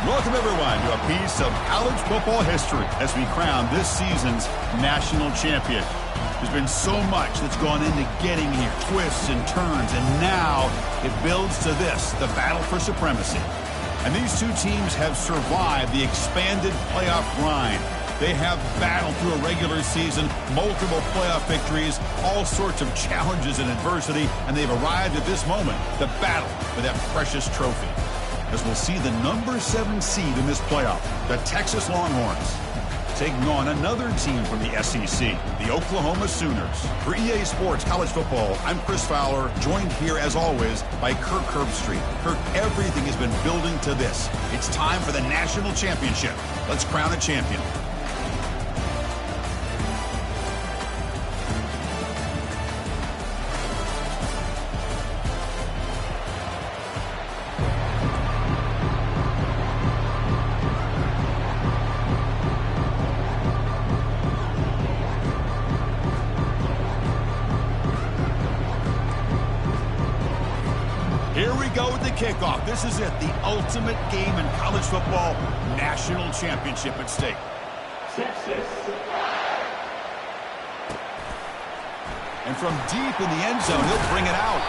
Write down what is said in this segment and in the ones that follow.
Welcome, everyone, to a piece of college football history as we crown this season's national champion. There's been so much that's gone into getting here, twists and turns, and now it builds to this, the battle for supremacy. And these two teams have survived the expanded playoff grind. They have battled through a regular season, multiple playoff victories, all sorts of challenges and adversity, and they've arrived at this moment, the battle for that precious trophy. As we'll see the number 7 seed in this playoff, the Texas Longhorns, taking on another team from the SEC, the Oklahoma Sooners. For EA Sports College Football, I'm Chris Fowler, joined here as always by Kirk Herbstreit. Kirk, everything has been building to this. It's time for the national championship. Let's crown a champion. Here we go with the kickoff. This is it, the ultimate game in college football, national championship at stake. Texas. And from deep in the end zone, he'll bring it out.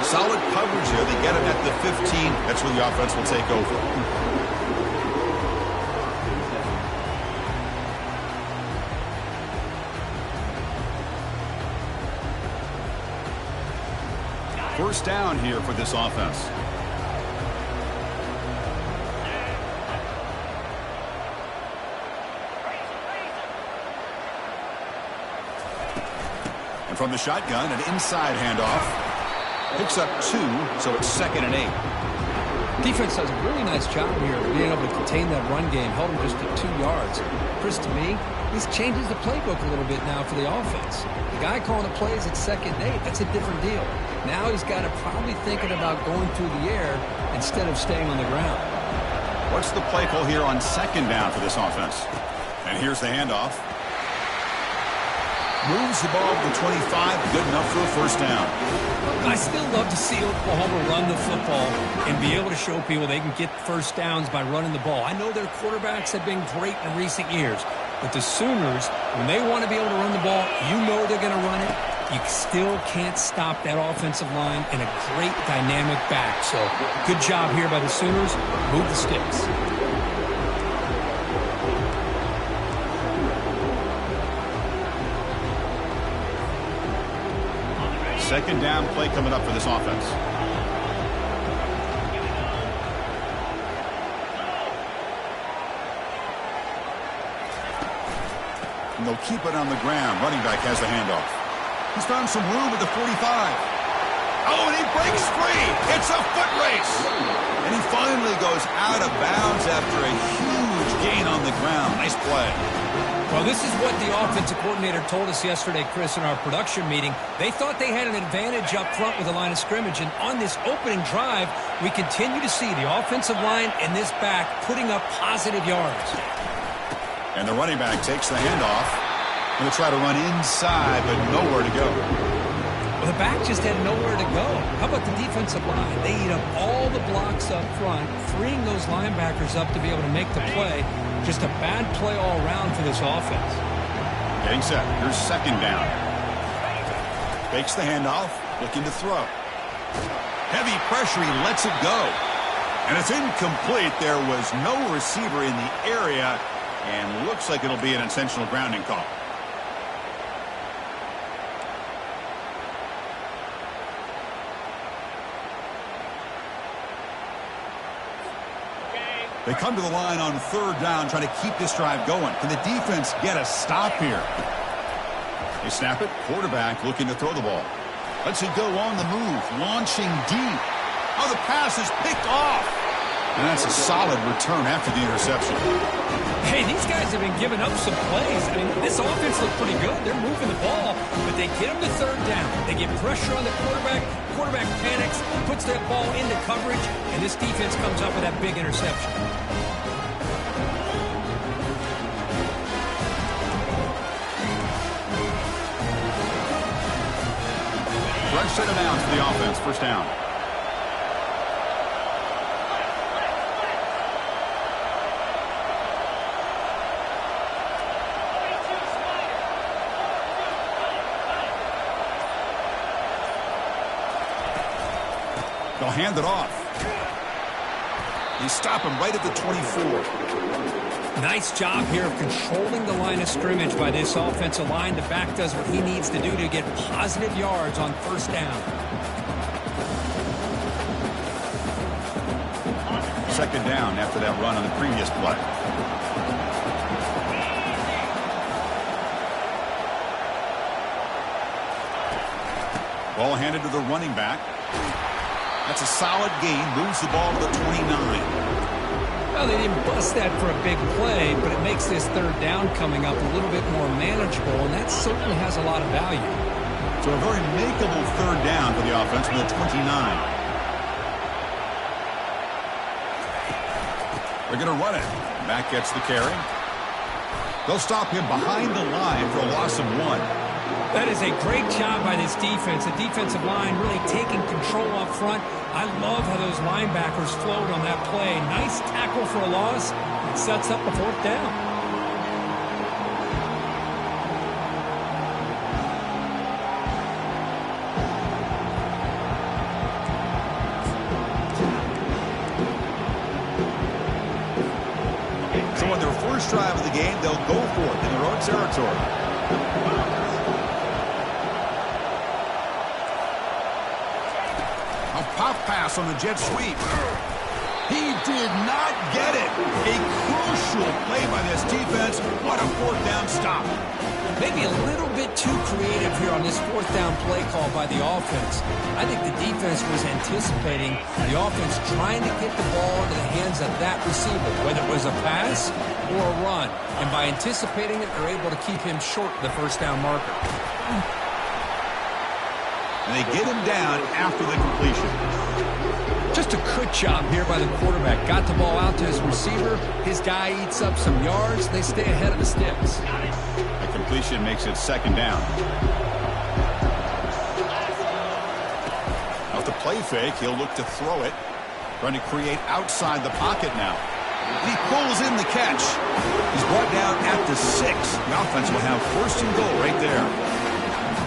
Solid coverage here. They get him at the 15. That's where the offense will take over. First down here for this offense. And from the shotgun, an inside handoff. Picks up 2, so it's 2nd and 8. Defense does a really nice job here of being able to contain that run game, held him just at 2 yards. Chris, to me, this changes the playbook a little bit now for the offense. The guy calling the plays at 2nd and 8, that's a different deal. Now he's got to probably thinking about going through the air instead of staying on the ground. What's the play call here on 2nd down for this offense? And here's the handoff. Moves the ball to the 25, good enough for a first down. I still love to see Oklahoma run the football and be able to show people they can get first downs by running the ball. I know their quarterbacks have been great in recent years, but the Sooners, when they want to be able to run the ball, you know they're going to run it. You still can't stop that offensive line and a great dynamic back. So good job here by the Sooners. Move the sticks. Second down play coming up for this offense. And they'll keep it on the ground. Running back has the handoff. He's found some room at the 45. Oh, and he breaks free. It's a foot race. And he finally goes out of bounds after a huge gain on the ground. Nice play. Well, this is what the offensive coordinator told us yesterday, Chris, in our production meeting. They thought they had an advantage up front with the line of scrimmage, and on this opening drive, we continue to see the offensive line and this back putting up positive yards. And the running back takes the handoff. Going to try to run inside, but nowhere to go. Well, the back just had nowhere to go. How about the defensive line? They eat up all the blocks up front, freeing those linebackers up to be able to make the play. Just a bad play all around for this offense. Getting set. Here's 2nd down. Fakes the handoff, looking to throw. Heavy pressure, he lets it go. And it's incomplete. There was no receiver in the area, and looks like it'll be an intentional grounding call. They come to the line on 3rd down, trying to keep this drive going. Can the defense get a stop here? They snap it. Quarterback looking to throw the ball. Lets it go on the move. Launching deep. Oh, the pass is picked off. And that's a solid return after the interception. Hey, these guys have been giving up some plays. I mean, this offense looked pretty good. They're moving the ball, but they get them to 3rd down. They get pressure on the quarterback. Quarterback panics, puts that ball into coverage, and this defense comes up with that big interception. Fresh set of downs for the offense. First down. They'll hand it off. They stop him right at the 24. Nice job here of controlling the line of scrimmage by this offensive line. The back does what he needs to do to get positive yards on first down. Second down after that run on the previous play. Ball handed to the running back. That's a solid gain. Moves the ball to the 29. Well, they didn't bust that for a big play, but it makes this third down coming up a little bit more manageable, and that certainly has a lot of value. So a very makeable third down for the offense from the 29. They're going to run it. Back gets the carry. They'll stop him behind the line for a loss of 1. That is a great job by this defense. The defensive line really taking control up front. I love how those linebackers flowed on that play. Nice tackle for a loss. It sets up the fourth down. So on their first drive of the game, they'll go for it in their own territory. Pop pass on the jet sweep. He did not get it. A crucial play by this defense. What a fourth down stop. Maybe a little bit too creative here on this fourth down play call by the offense. I think the defense was anticipating the offense trying to get the ball into the hands of that receiver, whether it was a pass or a run. And by anticipating it, they're able to keep him short of the first down marker. And they get him down after the completion. Just a good job here by the quarterback. Got the ball out to his receiver. His guy eats up some yards. They stay ahead of the sticks. The completion makes it second down. Off the play fake, he'll look to throw it. Trying to create outside the pocket now. He pulls in the catch. He's brought down at the 6. The offense will have first and goal right there.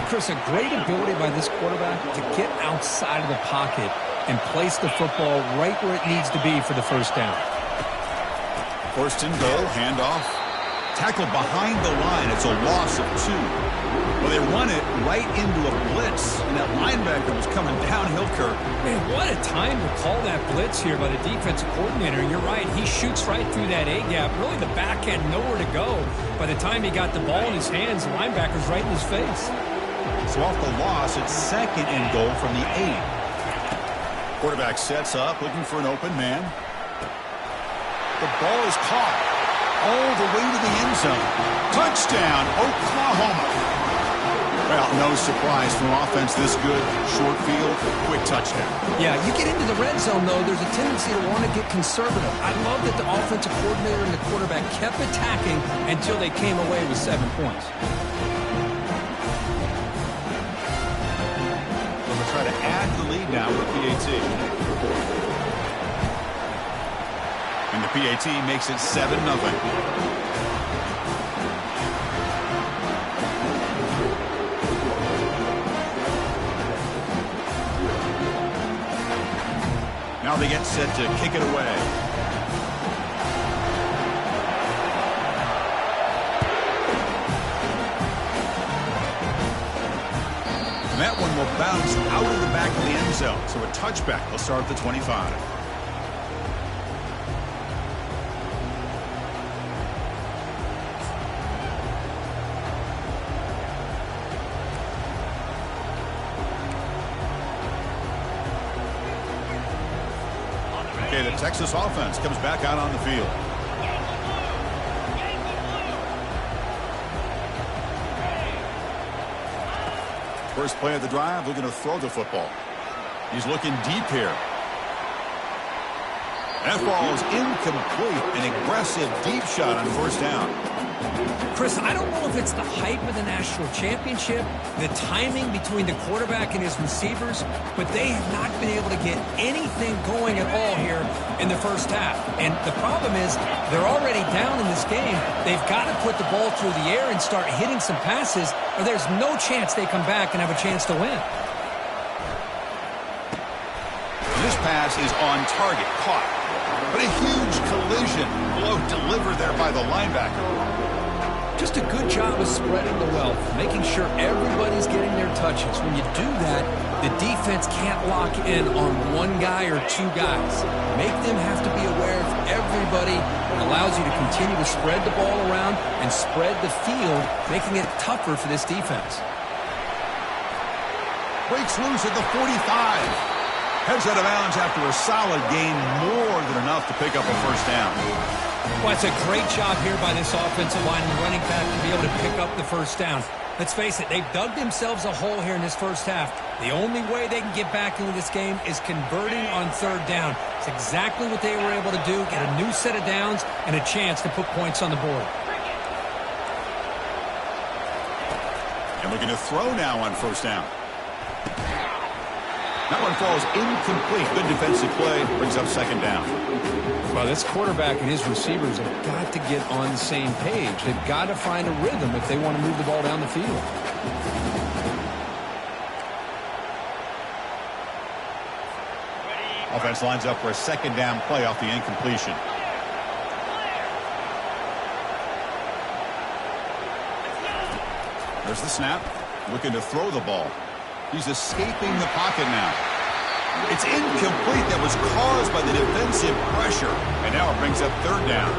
Chris, a great ability by this quarterback to get outside of the pocket and place the football right where it needs to be for the first down. First and goal, handoff. Tackled behind the line. It's a loss of 2. Well, they run it right into a blitz, and that linebacker was coming downhill, Kirk. Man, what a time to call that blitz here by the defensive coordinator. And you're right, he shoots right through that A-gap. Really, the back had nowhere to go. By the time he got the ball in his hands, the linebacker's right in his face. So off the loss, it's second and goal from the 8. Quarterback sets up, looking for an open man. The ball is caught all the way to the end zone. Touchdown, Oklahoma. Well, no surprise from offense this good. Short field, quick touchdown. Yeah, you get into the red zone, though, there's a tendency to want to get conservative. I love that the offensive coordinator and the quarterback kept attacking until they came away with 7 points. Try to add the lead now with PAT. And the PAT makes it 7-0. Now they get set to kick it away. And that one will bounce out of the back of the end zone. So a touchback will start at the 25. Okay, the Texas offense comes back out on the field. First play of the drive, looking to throw the football. He's looking deep here. That ball is incomplete. An aggressive deep shot on first down. Chris, I don't know if it's the hype of the national championship, the timing between the quarterback and his receivers, but they have not been able to get anything going at all here in the first half. And the problem is they're already down in this game. They've got to put the ball through the air and start hitting some passes, or there's no chance they come back and have a chance to win. This pass is on target, caught. But a huge collision blow delivered there by the linebacker. Just a good job of spreading the wealth, making sure everybody's getting their touches. When you do that, the defense can't lock in on one guy or two guys. Make them have to be aware of everybody. It allows you to continue to spread the ball around and spread the field, making it tougher for this defense. Breaks loose at the 45. Heads out of bounds after a solid gain, more than enough to pick up a first down. Well, it's a great job here by this offensive line and running back to be able to pick up the first down. Let's face it, they've dug themselves a hole here in this first half. The only way they can get back into this game is converting on third down. It's exactly what they were able to do, get a new set of downs and a chance to put points on the board. And looking to throw now on first down. That one falls incomplete. Good defensive play. Brings up second down. Well, this quarterback and his receivers have got to get on the same page. They've got to find a rhythm if they want to move the ball down the field. Offense lines up for a second down play off the incompletion. There's the snap. Looking to throw the ball. He's escaping the pocket now. It's incomplete. That was caused by the defensive pressure. And now it brings up third down.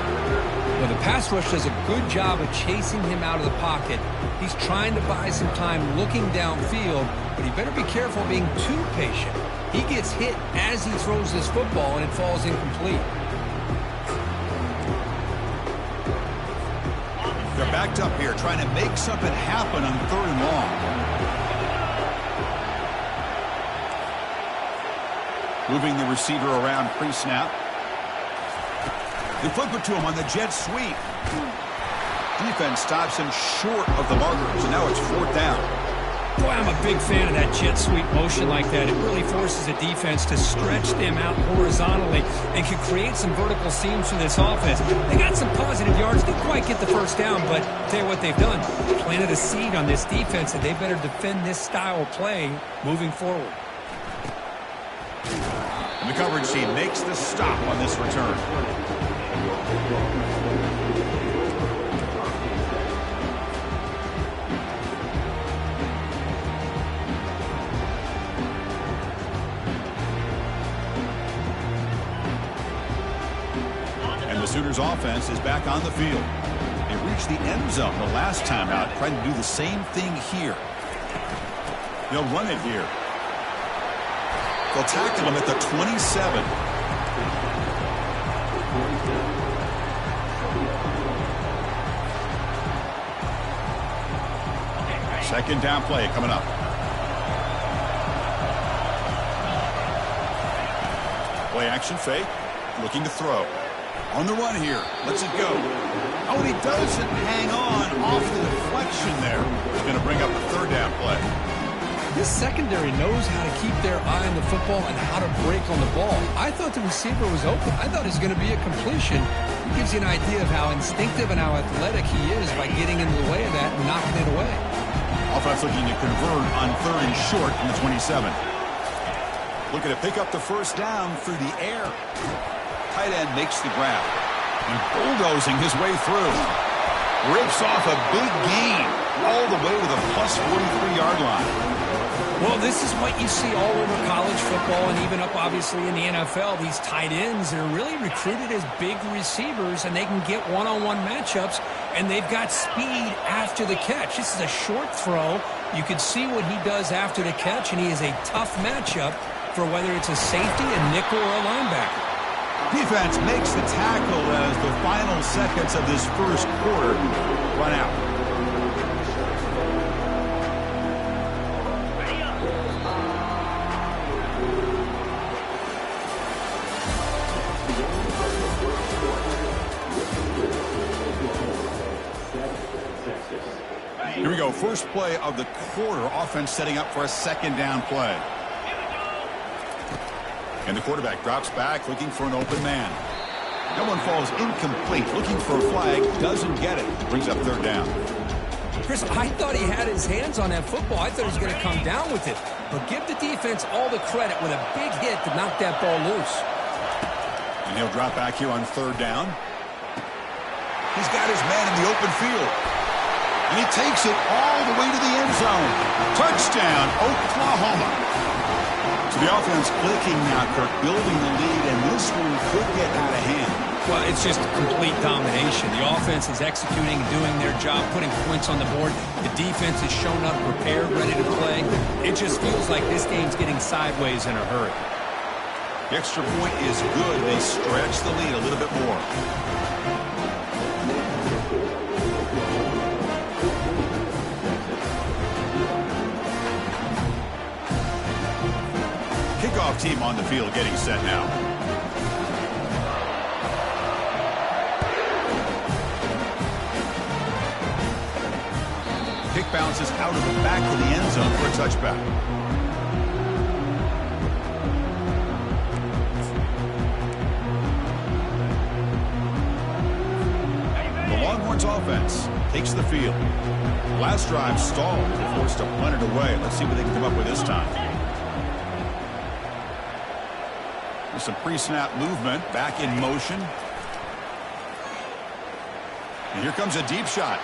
Well, the pass rush does a good job of chasing him out of the pocket. He's trying to buy some time looking downfield, but he better be careful being too patient. He gets hit as he throws this football, and it falls incomplete. They're backed up here, trying to make something happen on third and long. Moving the receiver around pre-snap. They flip it to him on the jet sweep. Defense stops him short of the markers, and now it's fourth down. Boy, I'm a big fan of that jet sweep motion like that. It really forces a defense to stretch them out horizontally and can create some vertical seams for this offense. They got some positive yards. Didn't quite get the first down, but I'll tell you what they've done. Planted a seed on this defense, and they better defend this style of play moving forward. And the coverage team makes the stop on this return. And the Sooners offense is back on the field. They reached the end zone the last time out, trying to do the same thing here. They'll run it here. They'll tackle him at the 27. Second down play coming up. Play action fake. Looking to throw. On the run here. Lets it go. Oh, and he doesn't hang on off the deflection there. He's going to bring up the third down play. This secondary knows how to keep their eye on the football and how to break on the ball. I thought the receiver was open. I thought it was going to be a completion. It gives you an idea of how instinctive and how athletic he is by getting in the way of that and knocking it away. Offense looking to convert on third and short from the 27. Looking to pick up the first down through the air. Tight end makes the grab. And bulldozing his way through. Rips off a big gain all the way to the plus 43-yard line. Well, this is what you see all over college football and even up, obviously, in the NFL. These tight ends are really recruited as big receivers, and they can get one-on-one matchups, and they've got speed after the catch. This is a short throw. You can see what he does after the catch, and he is a tough matchup for whether it's a safety, a nickel, or a linebacker. Defense makes the tackle as the final seconds of this first quarter run out. Here we go. First play of the quarter. Offense setting up for a second down play. And the quarterback drops back, looking for an open man. That one falls incomplete. Looking for a flag. Doesn't get it. Brings up third down. Chris, I thought he had his hands on that football. I thought he was going to come down with it. But give the defense all the credit with a big hit to knock that ball loose. And he'll drop back here on third down. He's got his man in the open field. And he takes it all the way to the end zone. Touchdown, Oklahoma. So the offense clicking now, Kirk, building the lead, and this one could get out of hand. Well, it's just complete domination. The offense is executing, doing their job, putting points on the board. The defense is shown up, prepared, ready to play. It just feels like this game's getting sideways in a hurry. The extra point is good. They stretch the lead a little bit more. Kickoff team on the field getting set now. Kick bounces out of the back of the end zone for a touchback. The Longhorns offense takes the field. Last drive stalled. They're forced to punt it away. Let's see what they can come up with this time. There's some pre-snap movement. Back in motion. And here comes a deep shot.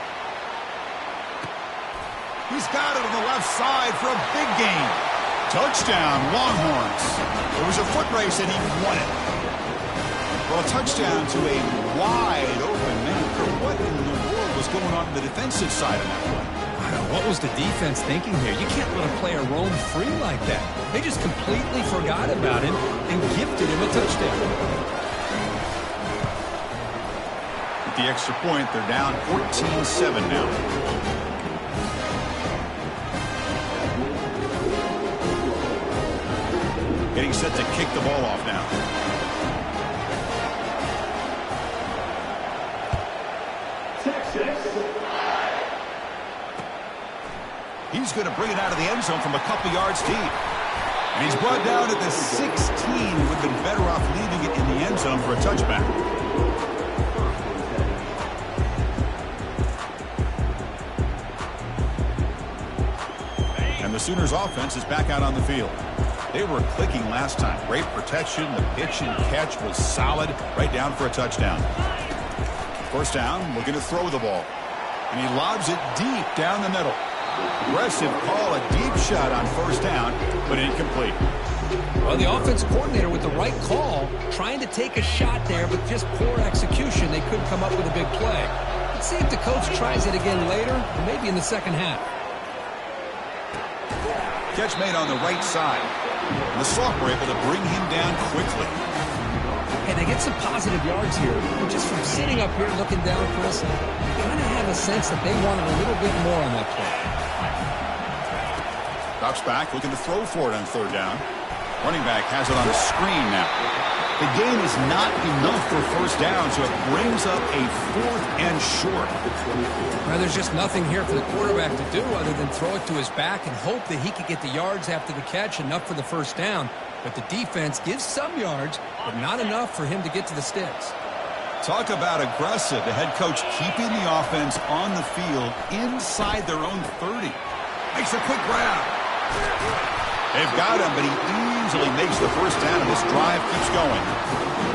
He's got it on the left side for a big gain. Touchdown, Longhorns. It was a foot race and he won it. Well, a touchdown to a wide open man. What in the world was going on the defensive side of that play? What was the defense thinking here? You can't let a player roam free like that. They just completely forgot about him and gifted him a touchdown. With the extra point, they're down 14-7 now. Getting set to kick the ball off now. He's going to bring it out of the end zone from a couple yards deep. And he's brought down at the 16. Would have been better off leaving it in the end zone for a touchback. And the Sooners offense is back out on the field. They were clicking last time. Great protection. The pitch and catch was solid. Right down for a touchdown. First down, looking to throw the ball. And he lobs it deep down the middle. Aggressive call, a deep shot on first down, but incomplete. Well, the offensive coordinator with the right call, trying to take a shot there, but just poor execution. They couldn't come up with a big play. Let's see if the coach tries it again later, or maybe in the second half. Catch made on the right side. And the Soft were able to bring him down quickly. Hey, they get some positive yards here. But just from sitting up here looking down, Chris, I kind of have a sense that they wanted a little bit more on that play. Drops back, looking to throw for it on third down. Running back has it on the screen now. The game is not enough for first down, so it brings up a 4th and short. Well, there's just nothing here for the quarterback to do other than throw it to his back and hope that he could get the yards after the catch, enough for the first down. But the defense gives some yards, but not enough for him to get to the sticks. Talk about aggressive. The head coach keeping the offense on the field inside their own 30. Makes a quick grab. They've got him, but he easily makes the first down, and this drive keeps going.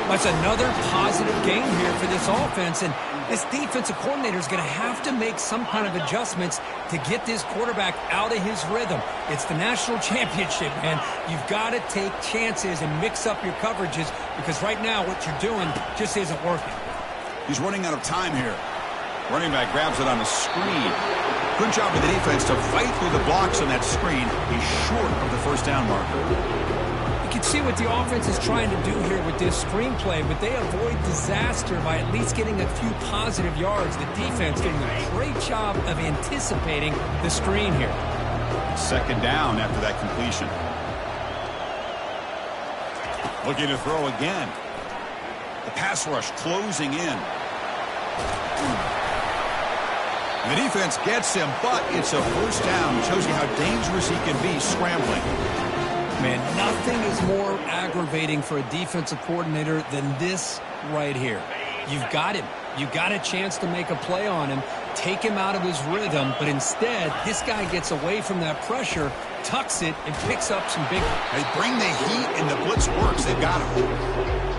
That's another positive game here for this offense, and this defensive coordinator is going to have to make some kind of adjustments to get this quarterback out of his rhythm. It's the national championship, man. You've got to take chances and mix up your coverages, because right now what you're doing just isn't working. He's running out of time here. Running back grabs it on the screen. Good job of the defense to fight through the blocks on that screen. He's short of the first down marker. You can see what the offense is trying to do here with this screenplay, but they avoid disaster by at least getting a few positive yards. The defense doing a great job of anticipating the screen here. Second down after that completion. Looking to throw again. The pass rush closing in. And the defense gets him, but it's a first down. Shows you how dangerous he can be scrambling. Man, nothing is more aggravating for a defensive coordinator than this right here. You've got him. You've got a chance to make a play on him. take him out of his rhythm, but instead, this guy gets away from that pressure, tucks it, and picks up some big... They bring the heat, and the blitz works. They've got him.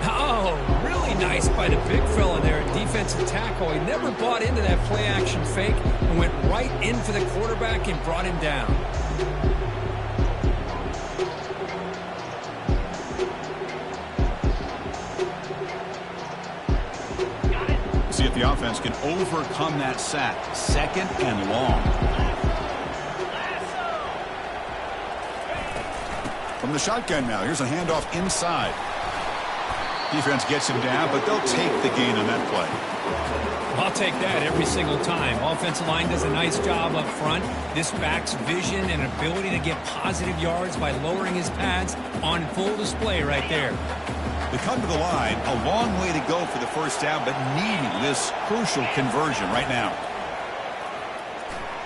Oh, really nice by the big fella there at defensive tackle. He never bought into that play-action fake and went right in for the quarterback and brought him down. See if the offense can overcome that sack. 2nd and long. From the shotgun now, here's a handoff inside. Defense gets him down, but they'll take the gain on that play. I'll take that every single time. Offensive line does a nice job up front. This back's vision and ability to get positive yards by lowering his pads on full display right there. They come to the line, a long way to go for the first down, but needing this crucial conversion right now.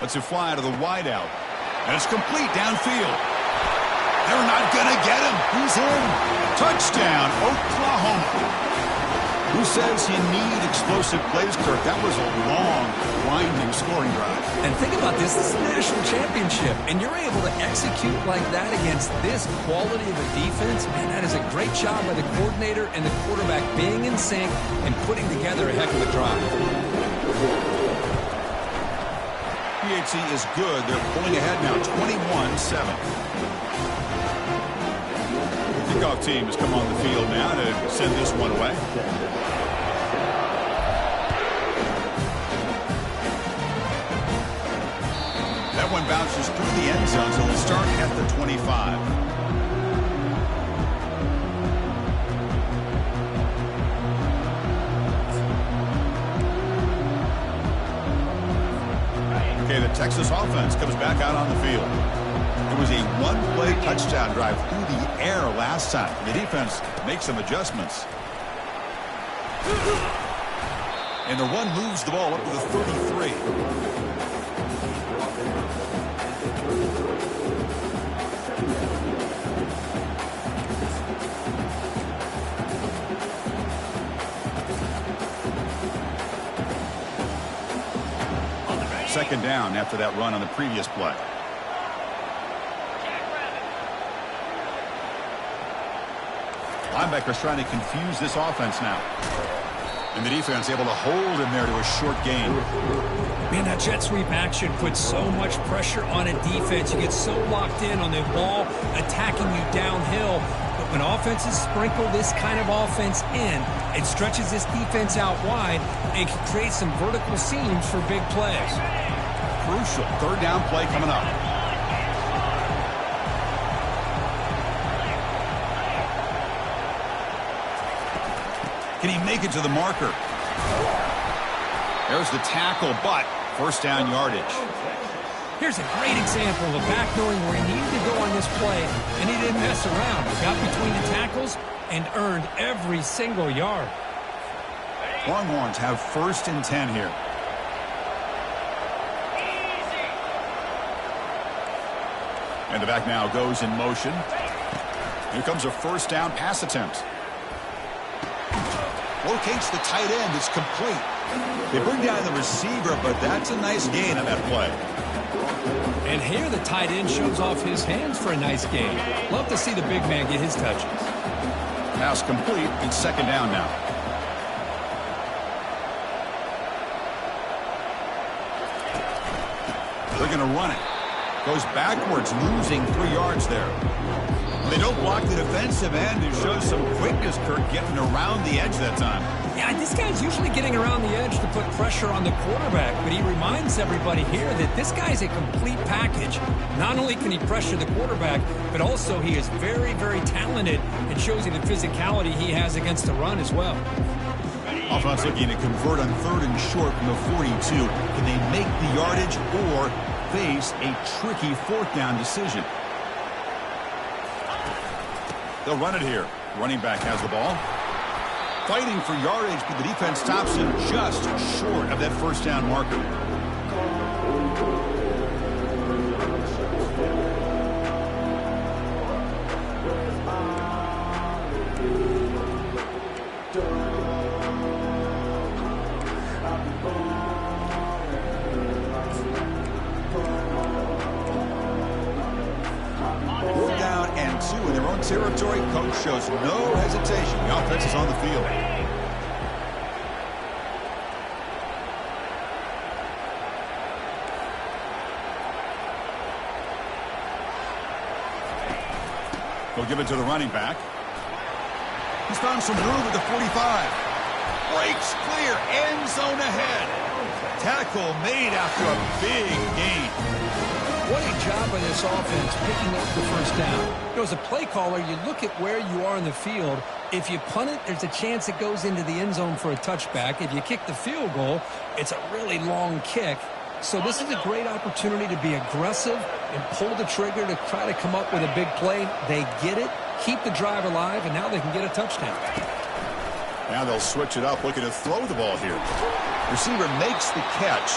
Lets it fly to the wideout, and it's complete downfield. They're not going to get him. He's in. Touchdown, Oklahoma. Who says you need explosive plays, Kirk? That was a long, winding scoring drive. And think about this. This is a national championship, and you're able to execute like that against this quality of a defense. Man, that is a great job by the coordinator and the quarterback being in sync and putting together a heck of a drive. PHC is good. They're pulling ahead now, 21-7. Kickoff team has come on the field now to send this one away. That one bounces through the end zone, so we'll start at the 25. Okay, the Texas offense comes back out on the field. It was a one-play touchdown drive through the air last time. The defense makes some adjustments. And the run moves the ball up to the 33. Second down after that run on the previous play. Linebackers trying to confuse this offense now. And the defense able to hold him there to a short gain. Man, that jet sweep action puts so much pressure on a defense. You get so locked in on the ball attacking you downhill. But when offenses sprinkle this kind of offense in, it stretches this defense out wide and can create some vertical seams for big plays. Crucial third down play coming up. Can he make it to the marker? There's the tackle, but first down yardage. Here's a great example of a back knowing where he needed to go on this play, and he didn't mess around. He got between the tackles and earned every single yard. Longhorns have 1st and 10 here. And the back now goes in motion. Here comes a first down pass attempt. Locates the tight end. It's complete. They bring down the receiver, but that's a nice gain on that play. And here the tight end shows off his hands for a nice gain. Love to see the big man get his touches. Pass complete. It's second down now. They're going to run it. Goes backwards, losing 3 yards there. They don't block the defensive end, who shows some quickness, Kirk, getting around the edge that time. Yeah, this guy's usually getting around the edge to put pressure on the quarterback, but he reminds everybody here that this guy's a complete package. Not only can he pressure the quarterback, but also he is very, very talented and shows you the physicality he has against the run as well. Offense looking to convert on 3rd and short from the 42. Can they make the yardage or face a tricky 4th down decision? They'll run it here. Running back has the ball. Fighting for yardage, but the defense stops him just short of that first down marker. and 2 in their own territory. Coach shows no hesitation. The offense is on the field. They'll give it to the running back. He's found some room at the 45. Breaks clear. End zone ahead. Tackle made after a big gain. What a job by this offense picking up the first down. You know, as a play caller, you look at where you are in the field. If you punt it, there's a chance it goes into the end zone for a touchback. If you kick the field goal, it's a really long kick. So this is a great opportunity to be aggressive and pull the trigger to try to come up with a big play. They get it, keep the drive alive, and now they can get a touchdown. Now they'll switch it up, looking to throw the ball here. Receiver makes the catch.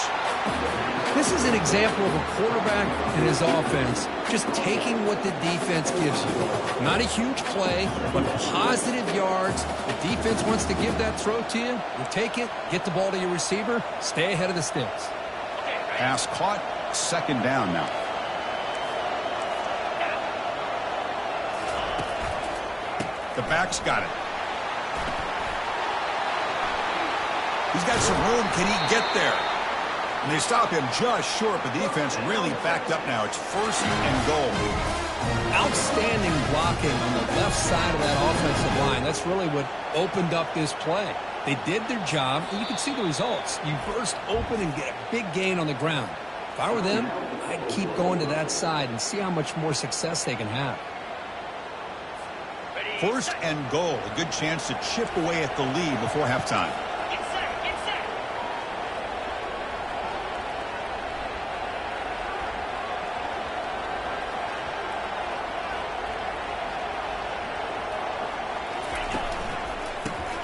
This is an example of a quarterback and his offense just taking what the defense gives you. Not a huge play, but positive yards. The defense wants to give that throw to you. You take it, get the ball to your receiver, stay ahead of the sticks. Pass caught, second down now. The back's got it. He's got some room. Can he get there? And they stop him just short, but the defense really backed up now. It's first and goal. Outstanding blocking on the left side of that offensive line. That's really what opened up this play. They did their job, and you can see the results. You burst open and get a big gain on the ground. If I were them, I'd keep going to that side and see how much more success they can have. First and goal. A good chance to chip away at the lead before halftime.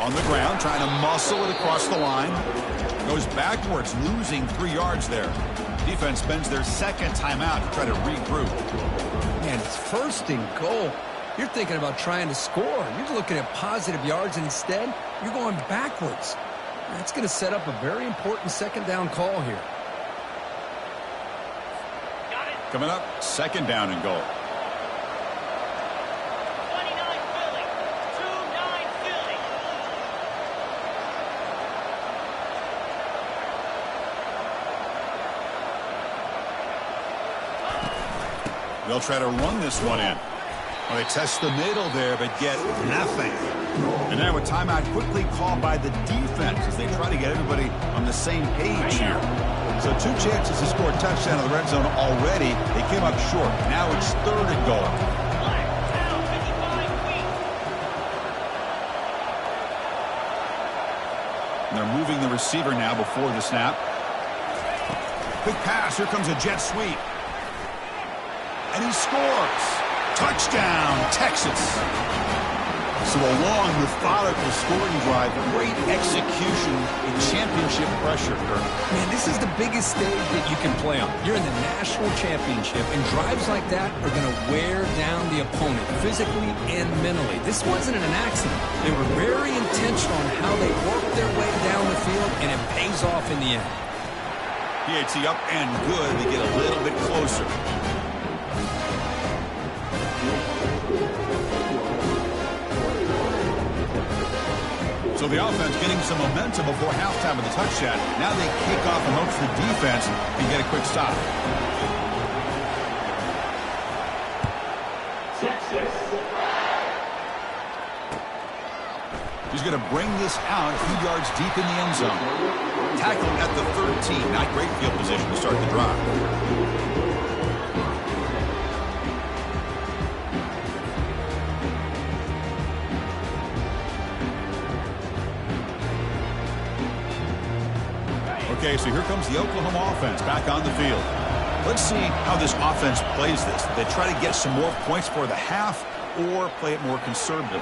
On the ground, trying to muscle it across the line. Goes backwards, losing 3 yards there. Defense spends their second timeout to try to regroup. Man, it's first and goal. You're thinking about trying to score. You're looking at positive yards, and instead, you're going backwards. That's going to set up a very important second down call here. Coming up, second down and goal. They'll try to run this one in. Well, they test the middle there, but get nothing. And now a timeout quickly called by the defense as they try to get everybody on the same page here. So 2 chances to score a touchdown in the red zone already. They came up short. Now it's third and goal. And they're moving the receiver now before the snap. Quick pass. Here comes a jet sweep. And he scores. Touchdown, Texas. So a long, methodical scoring drive. Great execution in championship pressure. Man, this is the biggest stage that you can play on. You're in the national championship, and drives like that are going to wear down the opponent physically and mentally. This wasn't an accident. They were very intentional on how they worked their way down the field, and it pays off in the end. PAT up and good. They get a little bit closer. So the offense getting some momentum before halftime with the touchdown. Now they kick off amongst the defense and get a quick stop. He's going to bring this out a few yards deep in the end zone. Tackling at the 13. Not great field position to start the drive. Okay, so here comes the Oklahoma offense back on the field. Let's see how this offense plays this. They try to get some more points for the half or play it more conservatively.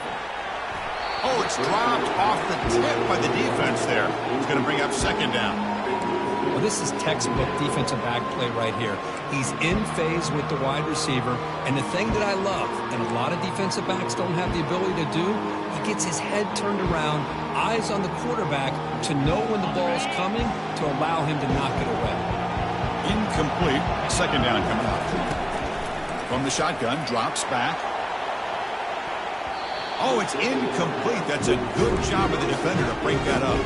Oh, it's dropped off the tip by the defense there. It's going to bring up second down. Well, this is textbook defensive back play right here. He's in phase with the wide receiver. And the thing that I love, and a lot of defensive backs don't have the ability to do, he gets his head turned around, eyes on the quarterback to know when the ball's coming to allow him to knock it away. Incomplete. Second down coming up. From the shotgun, drops back. Oh, it's incomplete. That's a good job of the defender to break that up.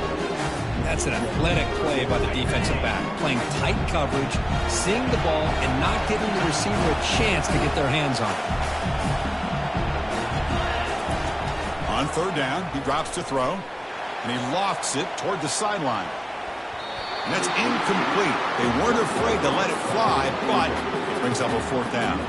That's an athletic play by the defensive back, playing tight coverage, seeing the ball, and not giving the receiver a chance to get their hands on it. On third down, he drops to throw, and he lofts it toward the sideline. And that's incomplete. They weren't afraid to let it fly, but it brings up a fourth down.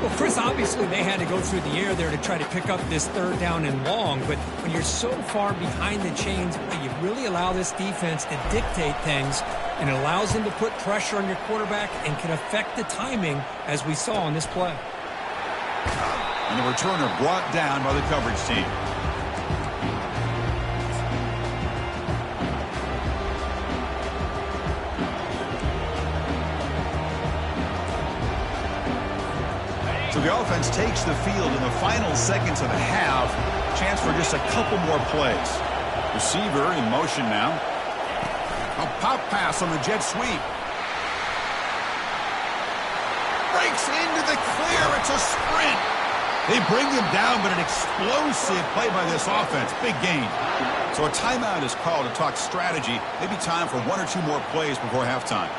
Well, Chris, obviously they had to go through the air there to try to pick up this third down and long, but when you're so far behind the chains, you really allow this defense to dictate things, and it allows them to put pressure on your quarterback and can affect the timing, as we saw on this play. And the returner brought down by the coverage team. So the offense takes the field in the final seconds of the half. Chance for just a couple more plays. Receiver in motion now. A pop pass on the jet sweep. Breaks into the clear. It's a sprint. They bring him down, but an explosive play by this offense. Big gain. So a timeout is called to talk strategy. Maybe time for one or two more plays before halftime.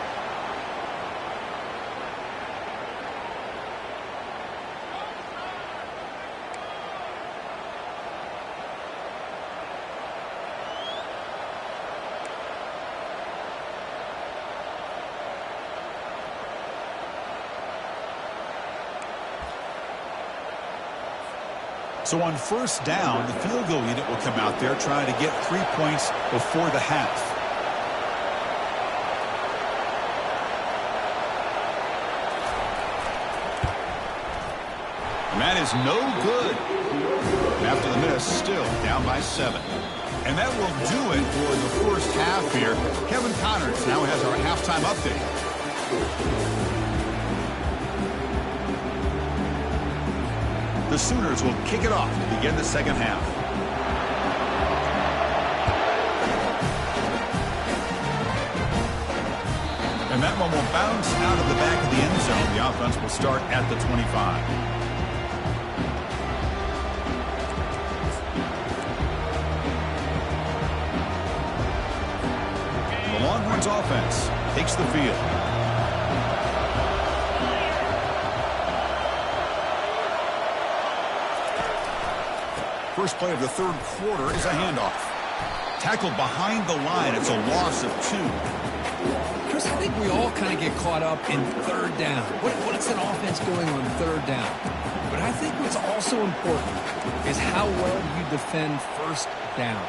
So on first down, the field goal unit will come out there trying to get 3 points before the half. And that is no good. And after the miss, still down by 7. And that will do it for the first half here. Kevin Connors now has our halftime update. The Sooners will kick it off to begin the second half. And that one will bounce out of the back of the end zone. The offense will start at the 25. The Longhorns offense takes the field. First play of the third quarter is a handoff. Tackled behind the line. It's a loss of 2. Chris, I think we all kind of get caught up in third down. What is an offense doing on third down? But I think what's also important is how well you defend first down.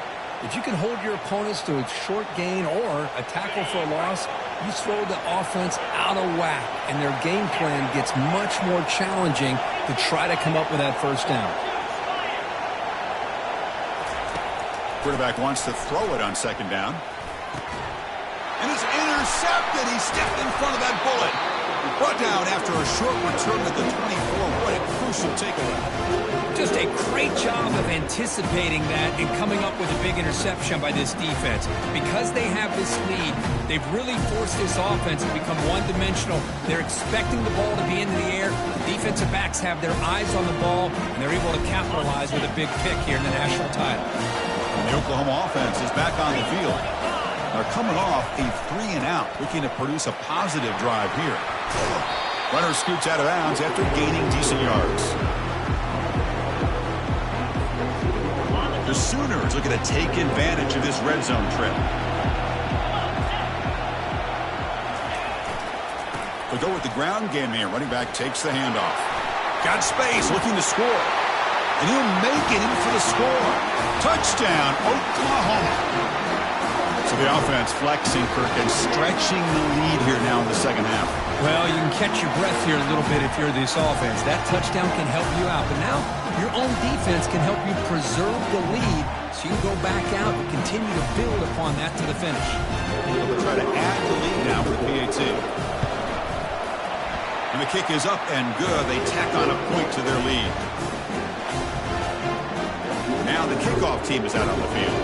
If you can hold your opponents to a short gain or a tackle for a loss, you throw the offense out of whack, and their game plan gets much more challenging to try to come up with that first down. Quarterback wants to throw it on second down. And it's intercepted. He stepped in front of that bullet. Brought down after a short return at the 24. What a crucial takeaway. Just a great job of anticipating that and coming up with a big interception by this defense. Because they have this lead, they've really forced this offense to become one-dimensional. They're expecting the ball to be into the air. The defensive backs have their eyes on the ball, and they're able to capitalize with a big pick here in the national title. The Oklahoma offense is back on the field. They're coming off a 3-and-out, looking to produce a positive drive here. Runner scoots out of bounds after gaining decent yards. The Sooners looking to take advantage of this red zone trip. We go with the ground game here. Running back takes the handoff. Got space, looking to score. And he'll make it in for the score. Touchdown, Oklahoma. So the offense flexing, Kirk, and stretching the lead here now in the second half. Well, you can catch your breath here a little bit if you're this offense. That touchdown can help you out. But now your own defense can help you preserve the lead so you can go back out and continue to build upon that to the finish. They'll try to add the lead now with the PAT. And the kick is up and good. They tack on a point to their lead. Now the kickoff team is out on the field.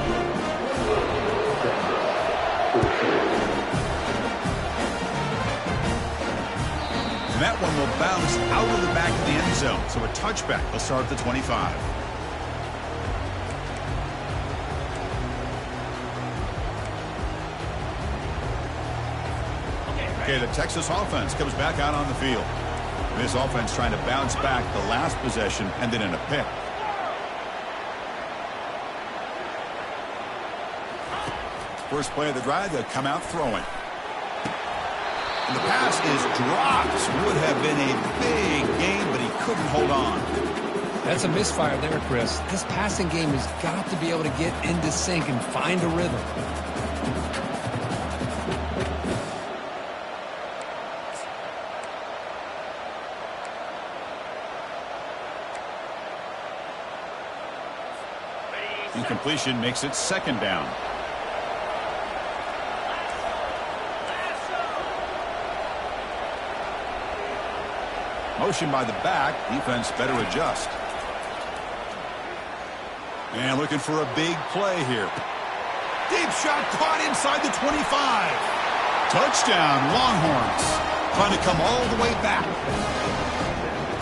And that one will bounce out of the back of the end zone. So a touchback. They'll start at the 25. Okay, the Texas offense comes back out on the field. This offense trying to bounce back the last possession and then in a pick. First play of the drive, they'll come out throwing. And the pass is dropped. Would have been a big gain, but he couldn't hold on. That's a misfire there, Chris. This passing game has got to be able to get into sync and find a rhythm. Incompletion makes it second down. Motion by the back. Defense better adjust. And looking for a big play here. Deep shot caught inside the 25. Touchdown, Longhorns. Trying to come all the way back.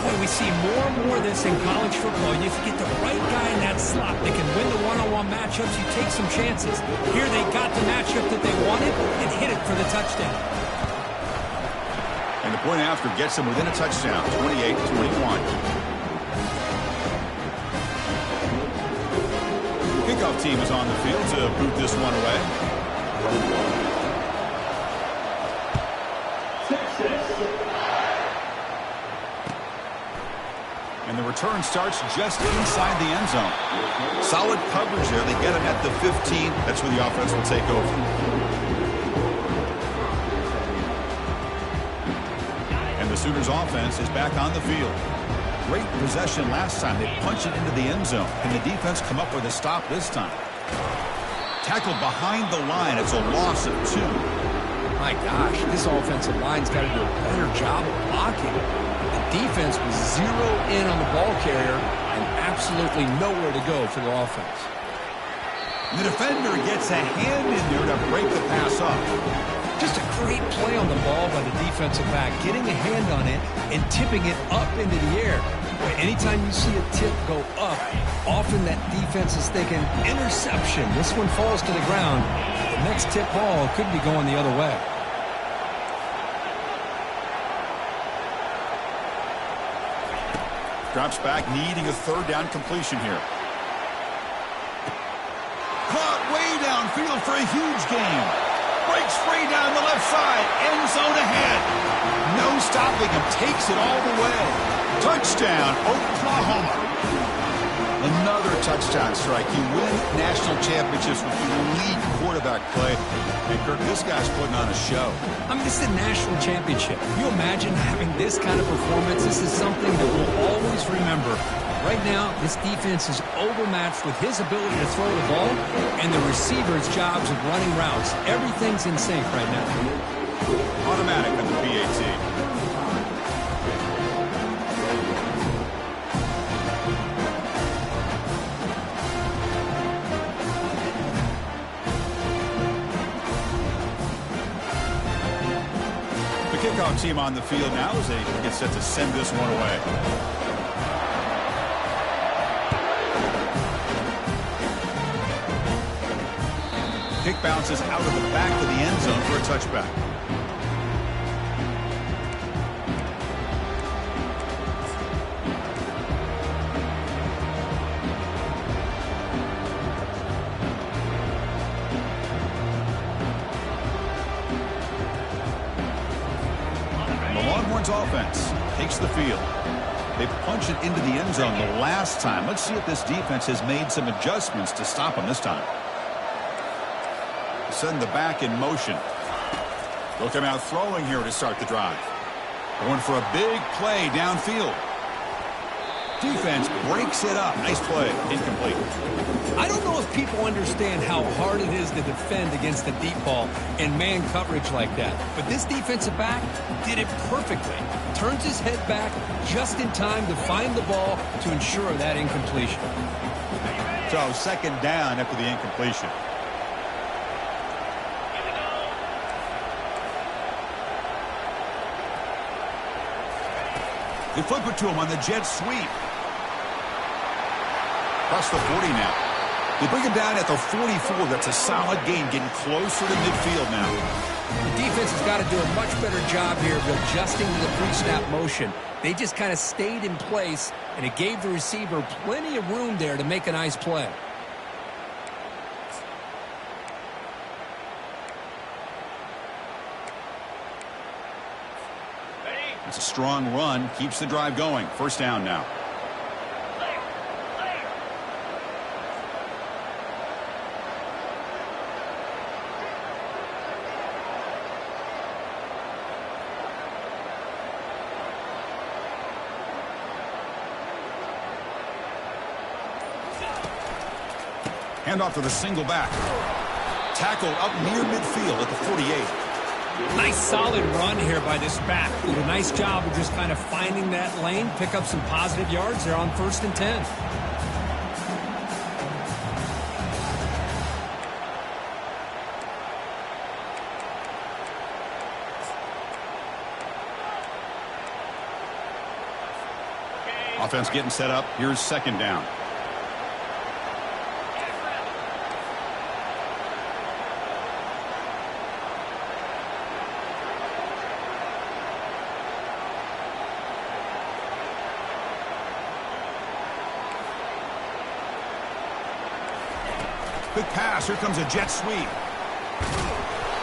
Boy, we see more and more of this in college football. If you get the right guy in that slot that can win the one-on-one matchups, you take some chances. Here they got the matchup that they wanted and hit it for the touchdown. And the point after gets them within a touchdown, 28-21. Kickoff team is on the field to boot this one away. And the return starts just inside the end zone. Solid coverage there. They get him at the 15. That's where the offense will take over. The Sooners offense is back on the field. Great possession last time. They punched it into the end zone. Can the defense come up with a stop this time? Tackled behind the line. It's a loss of 2. My gosh, this offensive line's got to do a better job of blocking. The defense was zeroed in on the ball carrier and absolutely nowhere to go for the offense. The defender gets a hand in there to break the pass up. Just a great play on the ball by the defensive back, getting a hand on it and tipping it up into the air. Boy, anytime you see a tip go up, often that defense is thinking interception. This one falls to the ground. The next tip ball could be going the other way. Drops back, needing a third down completion here. Caught way downfield for a huge gain. Breaks free down the left side. End zone ahead. No stopping him. Takes it all the way. Touchdown, Oklahoma. Another touchdown strike. You win national championships with elite quarterback play. And, Kirk, this guy's putting on a show. I mean, this is a national championship. Can you imagine having this kind of performance? This is something that we'll always remember. Right now, this defense is overmatched with his ability to throw the ball and the receivers' jobs of running routes. Everything's in sync right now. Automatic on the PAT. The kickoff team on the field now as they get set to send this one away. Kick bounces out of the back of the end zone for a touchback. The Longhorns offense takes the field. They punch it into the end zone the last time. Let's see if this defense has made some adjustments to stop them this time. Send the back in motion. They'll come out throwing here to start the drive. Going for a big play downfield. Defense breaks it up. Nice play. Incomplete. I don't know if people understand how hard it is to defend against a deep ball and man coverage like that. But this defensive back did it perfectly. Turns his head back just in time to find the ball to ensure that incompletion. So second down after the incompletion. They flip it to him on the jet sweep. Across the 40 now. They bring him down at the 44. That's a solid gain, getting closer to midfield now. The defense has got to do a much better job here of adjusting to the pre-snap motion. They just kind of stayed in place, and it gave the receiver plenty of room there to make a nice play. It's a strong run, keeps the drive going. First down now. Handoff to the single back. Tackled up near midfield at the 48. Nice solid run here by this back. Did a nice job of just kind of finding that lane, pick up some positive yards there on 1st and 10. Offense getting set up. Here's second down. Quick pass. Here comes a jet sweep.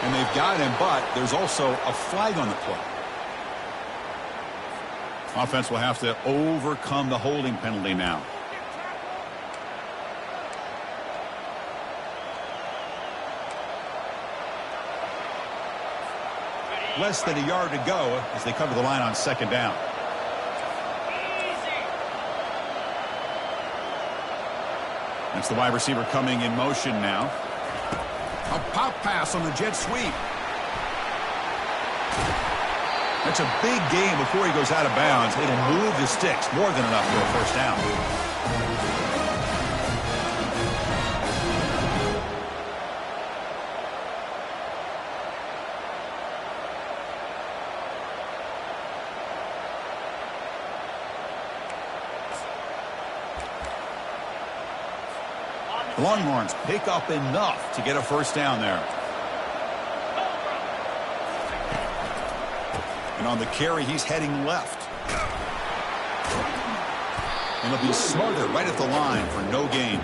And they've got him, but there's also a flag on the play. Offense will have to overcome the holding penalty now. Less than a yard to go as they cover the line on second down. That's the wide receiver coming in motion now. A pop pass on the jet sweep. That's a big gain before he goes out of bounds. It'll move the sticks. More than enough for a first down. The Longhorns pick up enough to get a first down there. And on the carry, he's heading left. And he'll be smarter right at the line for no gain.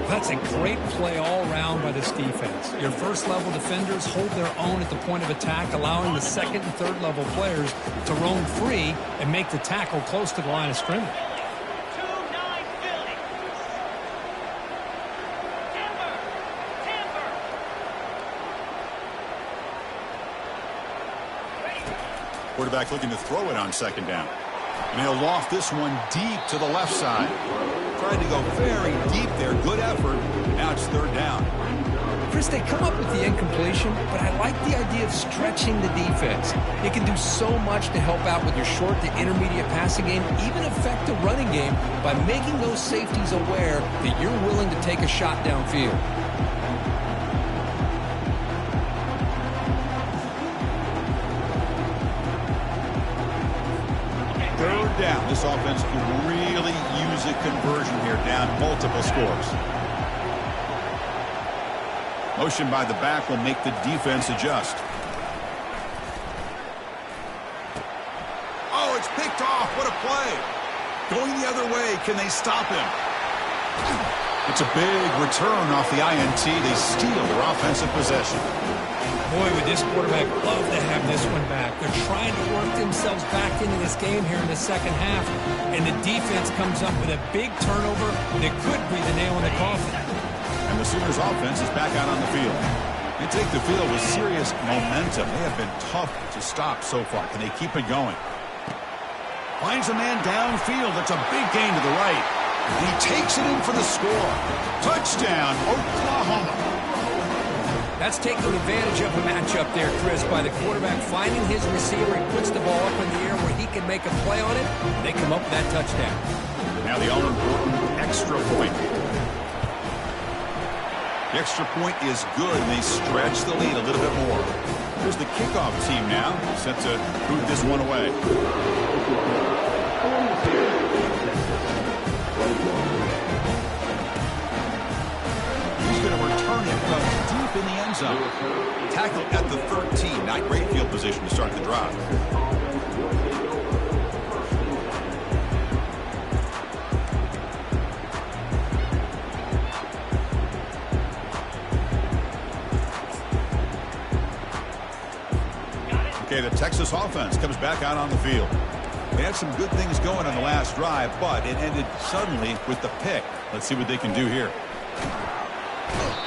That's a great play all around by this defense. Your first-level defenders hold their own at the point of attack, allowing the second and third-level players to roam free and make the tackle close to the line of scrimmage. Quarterback looking to throw it on second down. And he'll loft this one deep to the left side. Tried to go very deep there. Good effort. Now it's third down. Chris, they come up with the incompletion, but I like the idea of stretching the defense. It can do so much to help out with your short to intermediate passing game, even affect the running game by making those safeties aware that you're willing to take a shot downfield. Down. This offense could really use a conversion here, down multiple scores. Motion by the back will make the defense adjust. Oh, it's picked off. What a play. Going the other way. Can they stop him? It's a big return off the INT. They steal their offensive possession. Boy, would this quarterback love to have this one back. They're trying to work themselves back into this game here in the second half, and the defense comes up with a big turnover that could be the nail in the coffin. And the Sooners offense is back out on the field. They take the field with serious momentum. They have been tough to stop so far. Can they keep it going? Finds a man downfield. That's a big gain to the right. And he takes it in for the score. Touchdown, Oklahoma. That's taking advantage of the matchup there, Chris, by the quarterback finding his receiver. He puts the ball up in the air where he can make a play on it, and they come up with that touchdown. Now the all-important extra point. The extra point is good, and they stretch the lead a little bit more. Here's the kickoff team now, set to boot this one away. return it from deep in the end zone. Tackled at the 13. Not great field position to start the drive. Okay, the Texas offense comes back out on the field. They had some good things going on the last drive, but it ended suddenly with the pick. Let's see what they can do here.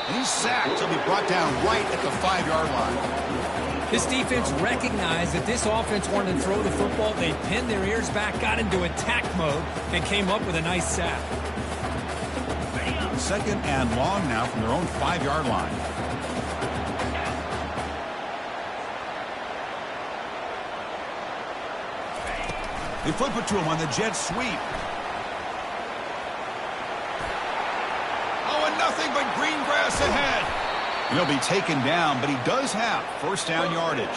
And he's sacked. He'll be brought down right at the 5-yard line. This defense recognized that this offense wanted to throw the football. They pinned their ears back, got into attack mode, and came up with a nice sack. Second and long now from their own 5-yard line. They flip it to him on the jet sweep. Oh, and nothing but green grass ahead. And he'll be taken down, but he does have first down yardage.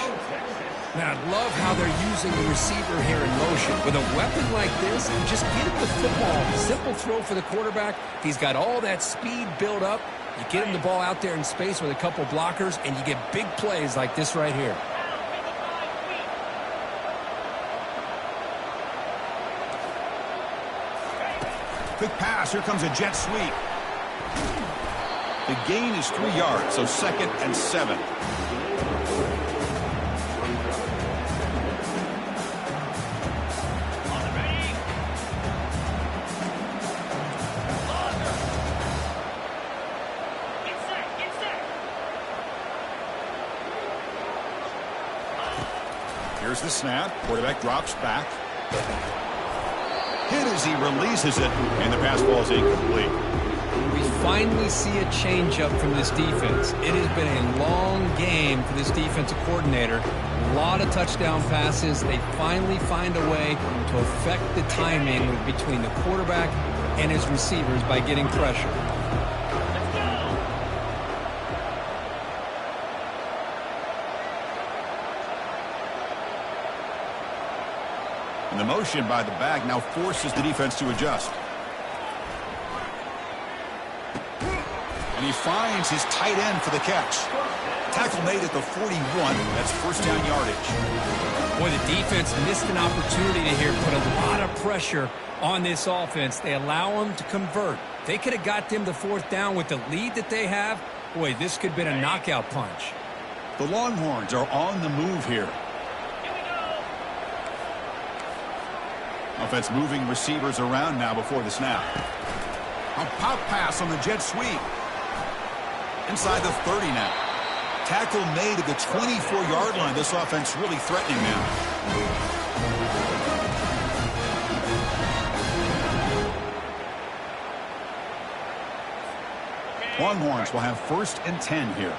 Now, I love how they're using the receiver here in motion. With a weapon like this, you just get him the football. Simple throw for the quarterback. He's got all that speed built up. You get him the ball out there in space with a couple blockers, and you get big plays like this right here. Quick pass. Here comes a jet sweep. The gain is 3 yards, so 2nd and 7. Here's the snap. Quarterback drops back. Hit as he releases it, and the pass ball is incomplete. We finally see a change-up from this defense. It has been a long game for this defensive coordinator. A lot of touchdown passes. They finally find a way to affect the timing between the quarterback and his receivers by getting pressure. And the motion by the back now forces the defense to adjust. And he finds his tight end for the catch. Tackle made at the 41. That's first down yardage. Boy, the defense missed an opportunity to here put a lot of pressure on this offense. They allow them to convert. They could have got them the 4th down with the lead that they have. Boy, this could have been a knockout punch. The Longhorns are on the move here. Offense moving receivers around now before the snap. A pop pass on the jet sweep. Inside the 30 now. Tackle made at the 24-yard line. This offense really threatening now. Longhorns will have 1st and 10 here.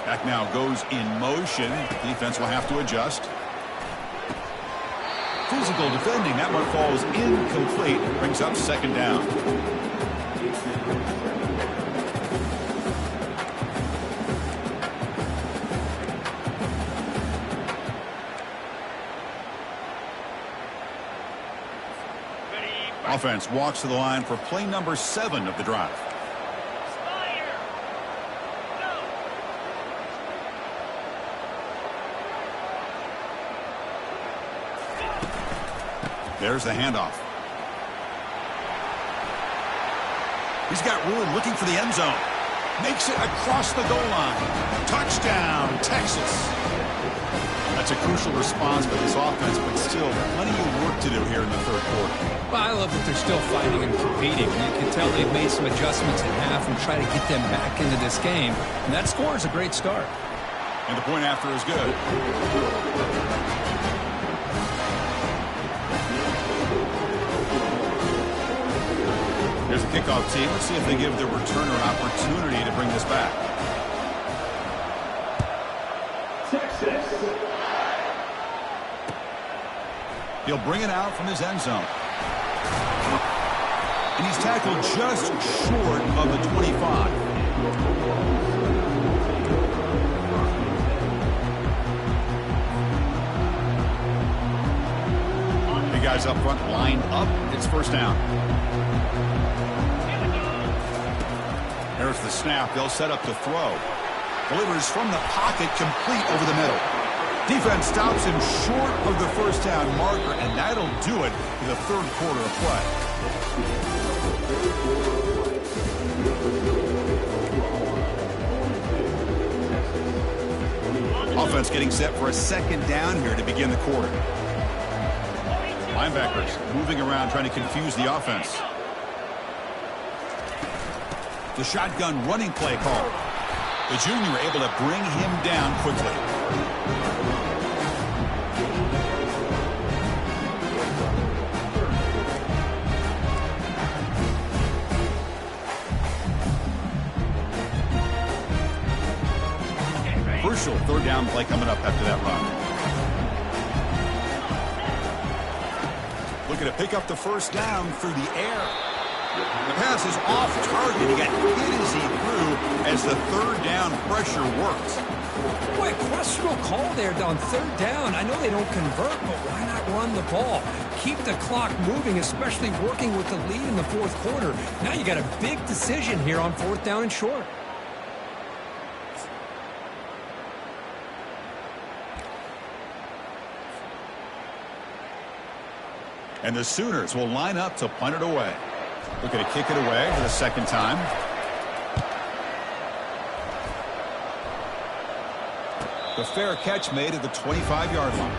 Back now goes in motion. Defense will have to adjust. Physical defending. That one falls incomplete. Brings up 2nd down. Offense walks to the line for play number 7 of the drive. There's the handoff. He's got room looking for the end zone. Makes it across the goal line. Touchdown, Texas. That's a crucial response by this offense, but still plenty of work to do here in the 3rd quarter. Well, I love that they're still fighting and competing. You can tell they've made some adjustments at half and try to get them back into this game. And that score is a great start. And the point after is good. Here's the kickoff team. Let's see if they give their returner an opportunity to bring this back. He'll bring it out from his end zone. And he's tackled just short of the 25. guys up front lined up. It's first down. There's the snap. They'll set up to throw. Delivers from the pocket, complete over the middle. Defense stops him short of the first down marker, and that'll do it for the third quarter of play. Offense getting set for a second down here to begin the quarter. Linebackers moving around trying to confuse the offense. The shotgun running play call. The junior able to bring him down quickly. Crucial third down play coming up after that run. Looking to pick up the first down through the air. The pass is off target. He got hit as he threw as the third down pressure works. Boy, questionable call there on third down. I know they don't convert, but why not run the ball? Keep the clock moving, especially working with the lead in the fourth quarter. Now you got a big decision here on fourth down and short. And the Sooners will line up to punt it away. Looking to kick it away for the second time. The fair catch made at the 25-yard line.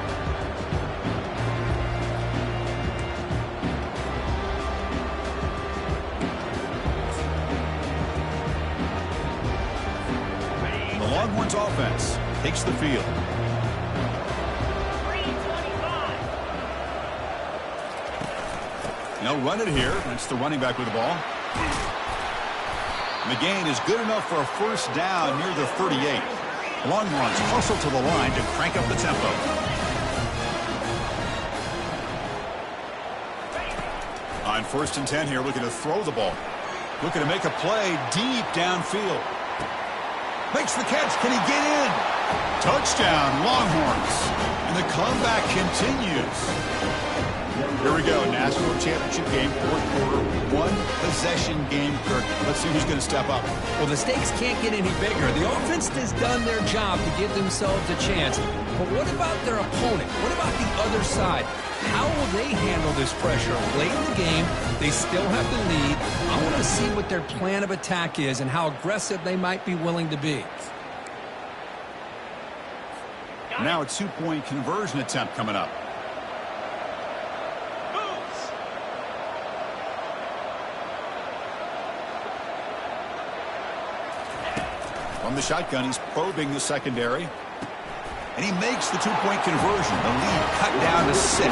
The Longhorns offense takes the field. They'll run it here. It's the running back with the ball. And the gain is good enough for a first down near the 38. Longhorns hustle to the line to crank up the tempo. On 1st and 10 here, looking to throw the ball. Looking to make a play deep downfield. Makes the catch. Can he get in? Touchdown, Longhorns. And the comeback continues. Here we go, national championship game, fourth quarter, one-possession game, Kirk. Let's see who's going to step up. Well, the stakes can't get any bigger. The offense has done their job to give themselves a chance. But what about their opponent? What about the other side? How will they handle this pressure? Late in the game, they still have the lead. I want to see what their plan of attack is and how aggressive they might be willing to be. Now a two-point conversion attempt coming up. From the shotgun, he's probing the secondary. And he makes the two-point conversion. The lead cut down to 6.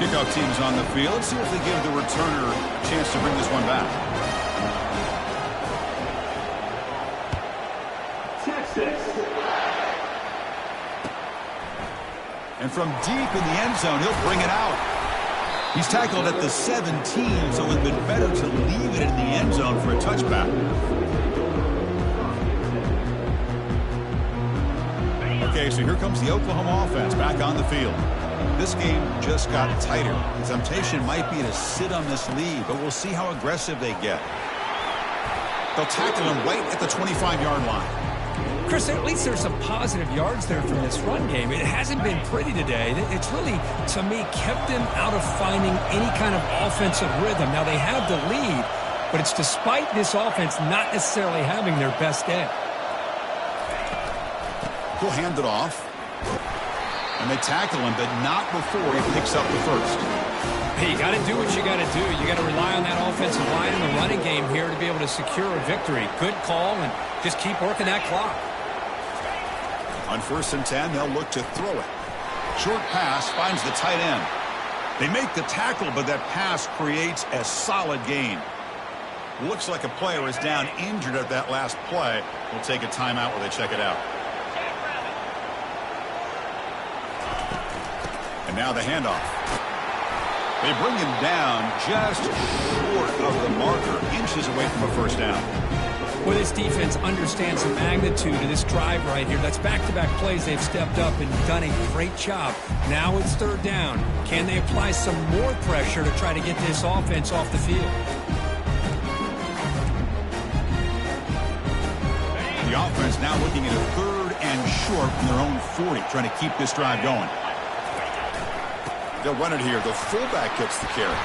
Kickoff team's on the field. Let's see if they give the returner a chance to bring this one back. And from deep in the end zone, he'll bring it out. He's tackled at the 17, so it would have been better to leave it in the end zone for a touchback. Okay, so here comes the Oklahoma offense back on the field. This game just got tighter. The temptation might be to sit on this lead, but we'll see how aggressive they get. They'll tackle him right at the 25-yard line. Chris, at least there's some positive yards there from this run game. It hasn't been pretty today. It's really, to me, kept them out of finding any kind of offensive rhythm. Now, they have the lead, but it's despite this offense not necessarily having their best day. He'll hand it off. And they tackle him, but not before he picks up the first. Hey, you got to do what you got to do. You got to rely on that offensive line in the running game here to be able to secure a victory. Good call, and just keep working that clock. On 1st and 10, they'll look to throw it. Short pass finds the tight end. They make the tackle, but that pass creates a solid gain. Looks like a player is down injured at that last play. We'll take a timeout while they check it out. And now the handoff. They bring him down just short of the marker, inches away from a first down. Well, this defense understands the magnitude of this drive right here. That's back-to-back plays. They've stepped up and done a great job. Now it's third down. Can they apply some more pressure to try to get this offense off the field? The offense now looking at a third and short from their own 40, trying to keep this drive going. They'll run it here. The fullback gets the carry.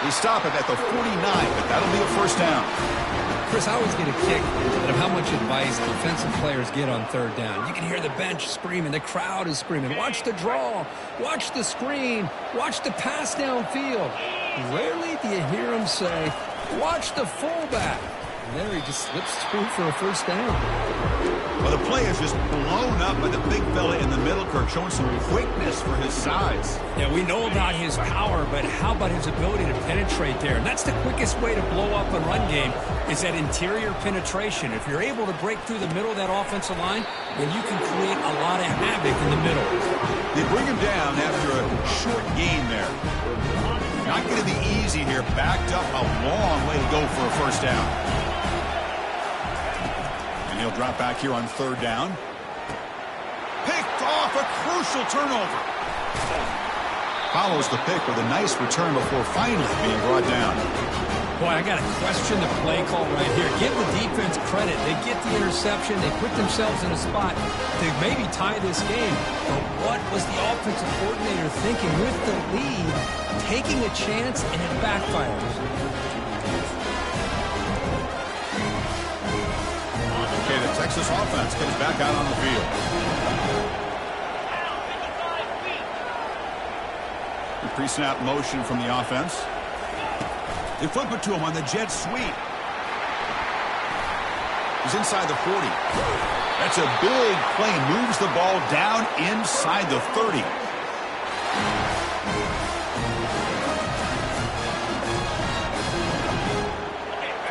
They stop it at the 49, but that'll be a first down. Chris, I always get a kick out of how much advice defensive players get on third down. You can hear the bench screaming. The crowd is screaming. Watch the draw. Watch the screen. Watch the pass downfield. Rarely do you hear them say, watch the fullback. And there he just slips through for a first down. Well, the play is just blown up by the big fella in the middle, Kirk, showing some quickness for his size. Yeah, we know about his power, but how about his ability to penetrate there? And that's the quickest way to blow up a run game is that interior penetration. If you're able to break through the middle of that offensive line, then you can create a lot of havoc in the middle. They bring him down after a short gain there. Not going to be easy here. Backed up a long way to go for a first down. He'll drop back here on third down. Picked off, a crucial turnover. Follows the pick with a nice return before finally being brought down. Boy, I got to question the play call right here. Give the defense credit. They get the interception. They put themselves in a spot to maybe tie this game. But what was the offensive coordinator thinking with the lead, taking a chance, and it backfires? Okay, the Texas offense comes back out on the field. The pre-snap motion from the offense. They flip it to him on the jet sweep. He's inside the 40. That's a big play. Moves the ball down inside the 30.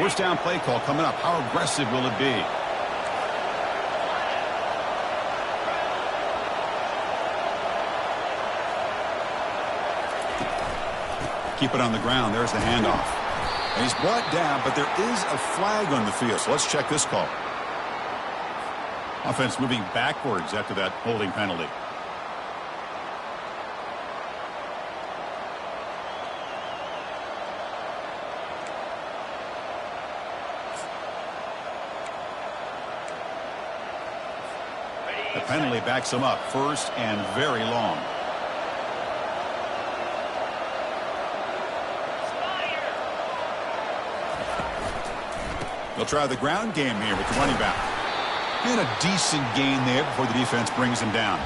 First down play call coming up. How aggressive will it be? Keep it on the ground. There's the handoff. And he's brought down, but there is a flag on the field. So let's check this call. Offense moving backwards after that holding penalty. The penalty backs him up. First and very long. They'll try the ground game here with the running back. And a decent gain there before the defense brings him down.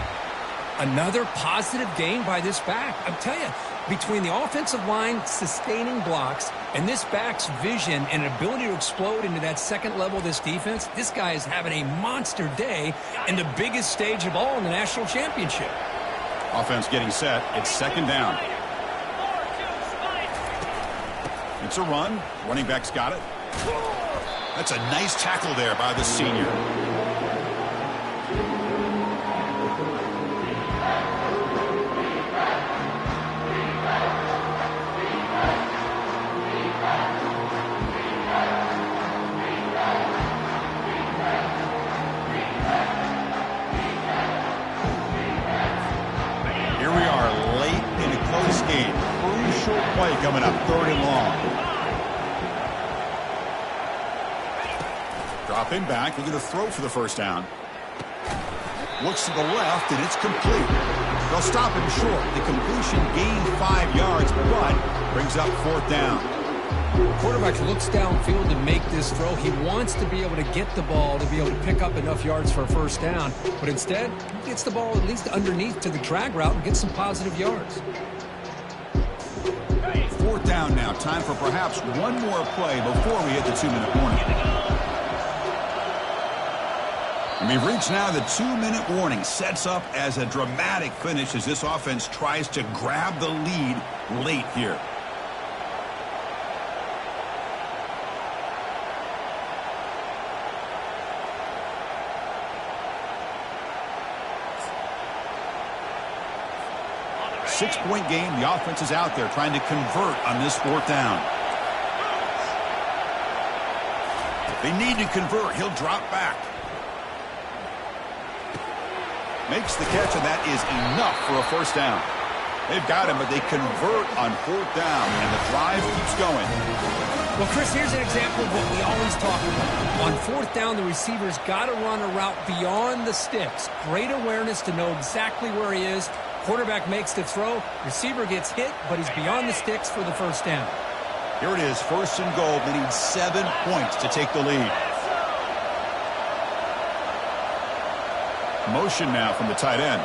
Another positive gain by this back. I'm telling you, between the offensive line sustaining blocks and this back's vision and ability to explode into that second level of this defense, this guy is having a monster day in the biggest stage of all in the national championship. Offense getting set. It's second down. It's a run. Running back's got it. That's a nice tackle there by the senior. Here we are late in a close game. Crucial play coming up, third and long. Drop him back. They're going to throw for the first down. Looks to the left, and it's complete. They'll stop him short. The completion gained 5 yards, but brings up fourth down. The quarterback looks downfield to make this throw. He wants to be able to get the ball to be able to pick up enough yards for a first down. But instead, he gets the ball at least underneath to the drag route and gets some positive yards. Fourth down now. Time for perhaps one more play before we hit the 2-minute warning. And we've reached now the 2-minute warning. Sets up as a dramatic finish as this offense tries to grab the lead late here. Six-point game. The offense is out there trying to convert on this fourth down. They need to convert. He'll drop back. Makes the catch, and that is enough for a first down. They've got him, but they convert on 4th down, and the drive keeps going. Well, Chris, here's an example of what we always talk about. On 4th down, the receiver's got to run a route beyond the sticks. Great awareness to know exactly where he is. Quarterback makes the throw. Receiver gets hit, but he's beyond the sticks for the first down. Here it is, 1st and goal. They need 7 points to take the lead. Motion now from the tight end.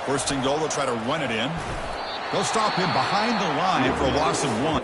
1st and goal, they'll try to run it in. They'll stop him behind the line for a loss of 1.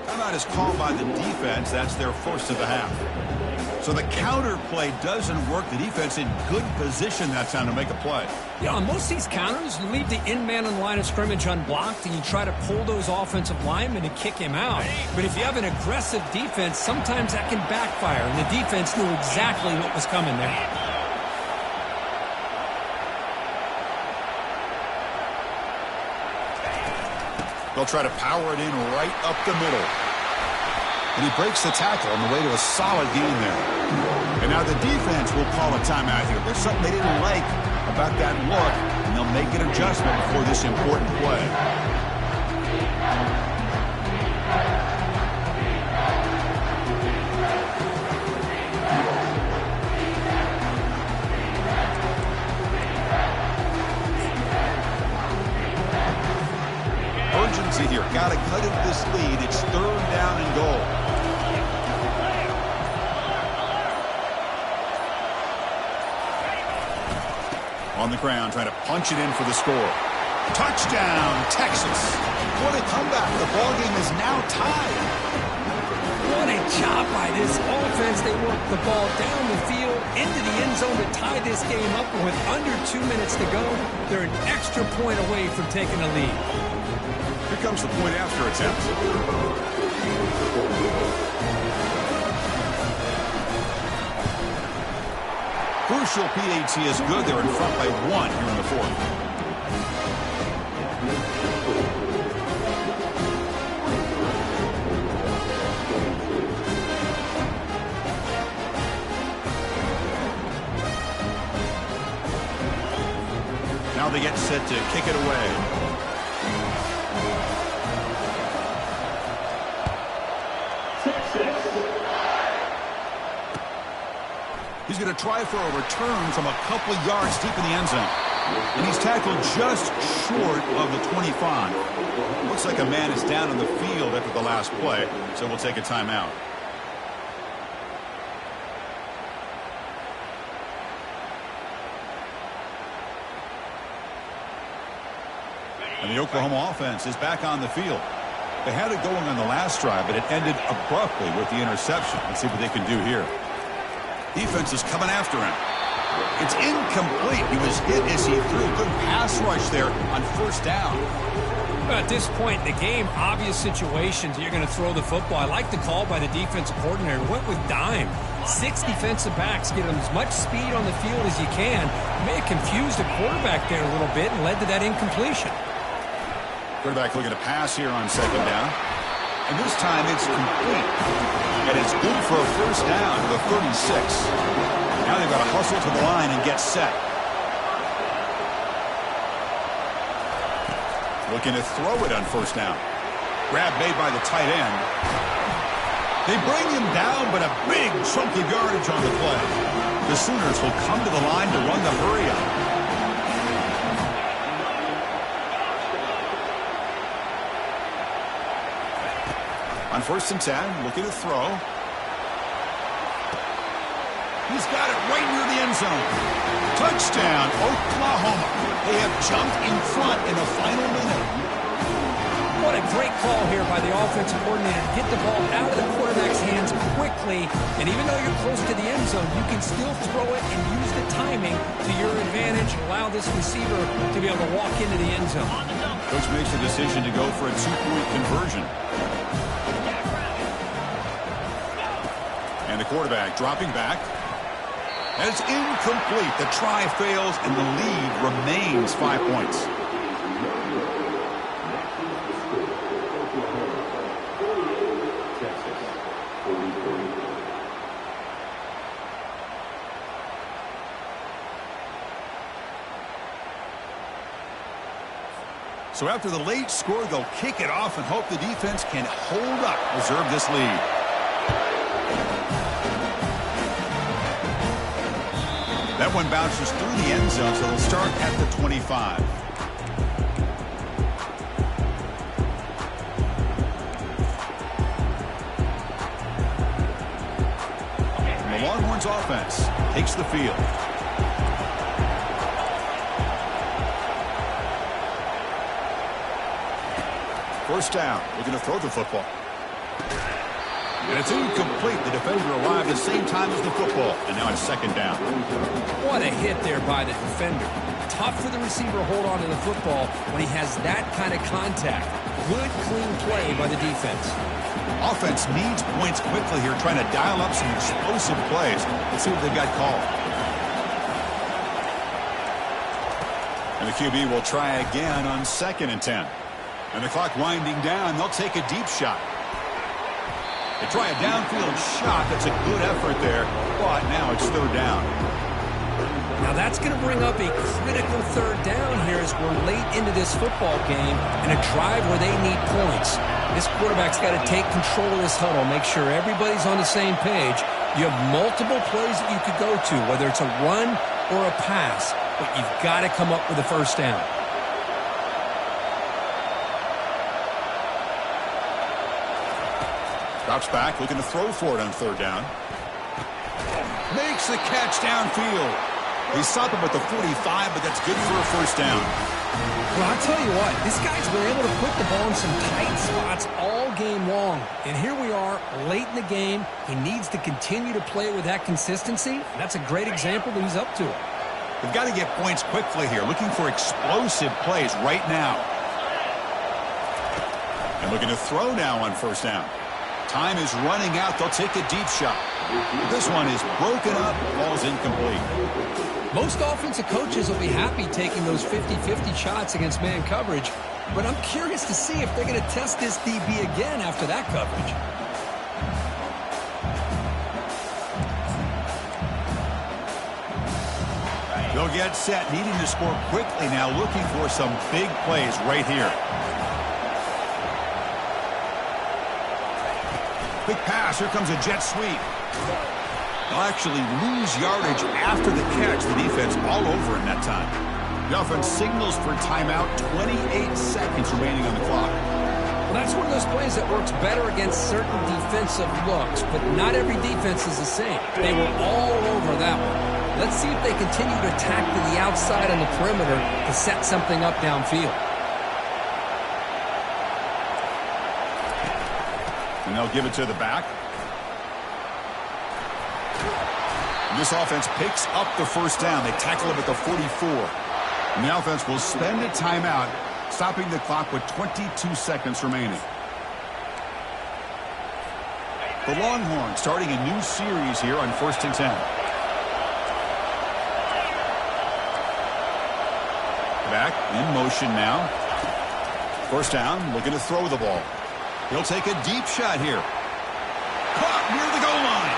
Timeout is called by the defense. That's their first of the half. So the counter play doesn't work. The defense in good position that time to make a play. Yeah, on most of these counters, you leave the in-man on the line of scrimmage unblocked, and you try to pull those offensive linemen and kick him out. But if you have an aggressive defense, sometimes that can backfire, and the defense knew exactly what was coming there. They'll try to power it in right up the middle. And he breaks the tackle on the way to a solid gain there. And now the defense will call a timeout here. There's something they didn't like about that look, and they'll make an adjustment before this important play. Urgency here. Got to cut into this lead. It's 3rd down and goal. On the ground, trying to punch it in for the score. Touchdown, Texas. What a comeback. The ballgame is now tied. What a job by this offense. They work the ball down the field into the end zone to tie this game up. And with under 2 minutes to go, they're an extra point away from taking a lead. Here comes the point after attempt. Crucial PAT is good. They're in front by 1 here in the 4th. Now they get set to kick it away. He's going to try for a return from a couple yards deep in the end zone. And he's tackled just short of the 25. Looks like a man is down on the field after the last play, so we'll take a timeout. And the Oklahoma offense is back on the field. They had it going on the last drive, but it ended abruptly with the interception. Let's see what they can do here. Defense is coming after him. It's incomplete. He was hit as he threw. Good pass rush there on 1st down. At this point in the game, obvious situations, you're going to throw the football. I like the call by the defensive coordinator. Went with dime. 6 defensive backs, get them as much speed on the field as you can. May have confused the quarterback there a little bit and led to that incompletion. Quarterback looking to pass here on 2nd down. And this time it's complete. And it's good for a first down to the 36. Now they've got to hustle to the line and get set. Looking to throw it on 1st down. Grab made by the tight end. They bring him down, but a big chunk of yardage on the play. The Sooners will come to the line to run the hurry-up. On 1st and 10, looking to throw. He's got it right near the end zone. Touchdown, Oklahoma. They have jumped in front in the final minute. What a a great call here by the offensive coordinator to get the ball out of the quarterback's hands quickly. And even though you're close to the end zone, you can still throw it and use the timing to your advantage and allow this receiver to be able to walk into the end zone. Coach makes the decision to go for a two-point conversion. And the quarterback dropping back. And it's incomplete. The try fails, and the lead remains 5 points. So after the late score, they'll kick it off and hope the defense can hold up, preserve this lead. That one bounces through the end zone, so they'll start at the 25. And the Longhorns offense takes the field. First down, looking to throw the football. And it's incomplete. The defender arrived at the same time as the football. And now it's second down. What a hit there by the defender. Tough for the receiver to hold on to the football when he has that kind of contact. Good, clean play by the defense. Offense needs points quickly here, trying to dial up some explosive plays. Let's see what they've got called. And the QB will try again on 2nd and 10. And the clock winding down. They'll take a deep shot. They try a downfield shot. That's a good effort there, but now it's third down. Now that's going to bring up a critical third down here as we're late into this football game and a drive where they need points. This quarterback's got to take control of this huddle, make sure everybody's on the same page. You have multiple plays that you could go to, whether it's a run or a pass, but you've got to come up with a first down. Drops back, looking to throw for it on third down. Makes the catch downfield. They stop him at the 45, but that's good for a first down. Well, I'll tell you what, this guy's been able to put the ball in some tight spots all game long. And here we are, late in the game. He needs to continue to play with that consistency. That's a great example that he's up to it. They've got to get points quickly here, looking for explosive plays right now. And looking to throw now on first down. Time is running out. They'll take a deep shot. This one is broken up. Ball's incomplete. Most offensive coaches will be happy taking those 50-50 shots against man coverage, but I'm curious to see if they're going to test this DB again after that coverage. They'll get set, needing to score quickly now, looking for some big plays right here. Big pass. Here comes a jet sweep. They'll actually lose yardage after the catch. The defense all over him that time. The offense signals for timeout. 28 seconds remaining on the clock. Well, that's one of those plays that works better against certain defensive looks, but not every defense is the same. They were all over that one. Let's see if they continue to attack to the outside on the perimeter to set something up downfield. And they'll give it to the back. And this offense picks up the first down. They tackle him at the 44. And the offense will spend a timeout, stopping the clock with 22 seconds remaining. The Longhorns starting a new series here on 1st and 10. Back in motion now. First down, looking to throw the ball. He'll take a deep shot here. Caught near the goal line.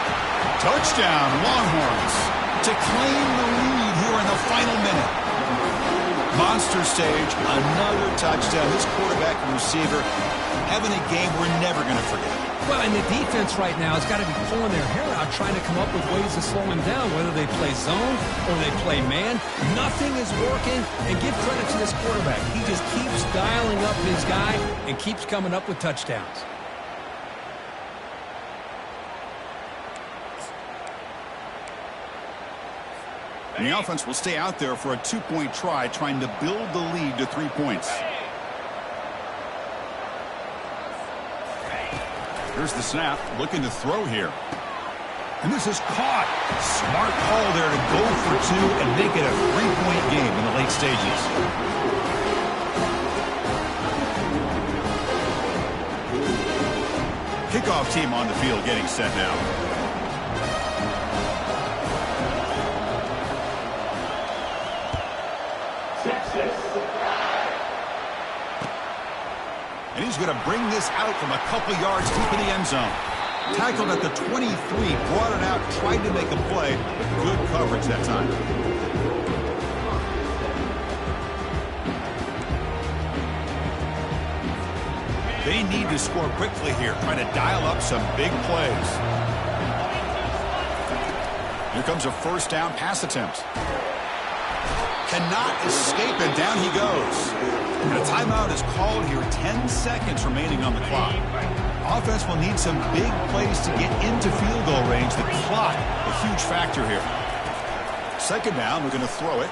Touchdown, Longhorns, to claim the lead here in the final minute. Monster stage, another touchdown. This quarterback and receiver having a game we're never going to forget. Well, and the defense right now has got to be pulling their hair out, trying to come up with ways to slow him down, whether they play zone or they play man. Nothing is working, and give credit to this quarterback. He just keeps dialing up his guy and keeps coming up with touchdowns. And the offense will stay out there for a two-point try, trying to build the lead to 3 points. Here's the snap, looking to throw here. And this is caught. Smart call there to go for two and make it a 3-point game in the late stages. Kickoff team on the field getting set now. And he's going to bring this out from a couple yards deep in the end zone. Tackled at the 23, brought it out, tried to make a play, but good coverage that time. They need to score quickly here, trying to dial up some big plays. Here comes a first down pass attempt. Cannot escape, and down he goes. And a timeout is called here, 10 seconds remaining on the clock. Offense will need some big plays to get into field goal range. The clock, a huge factor here. Second down, we're going to throw it.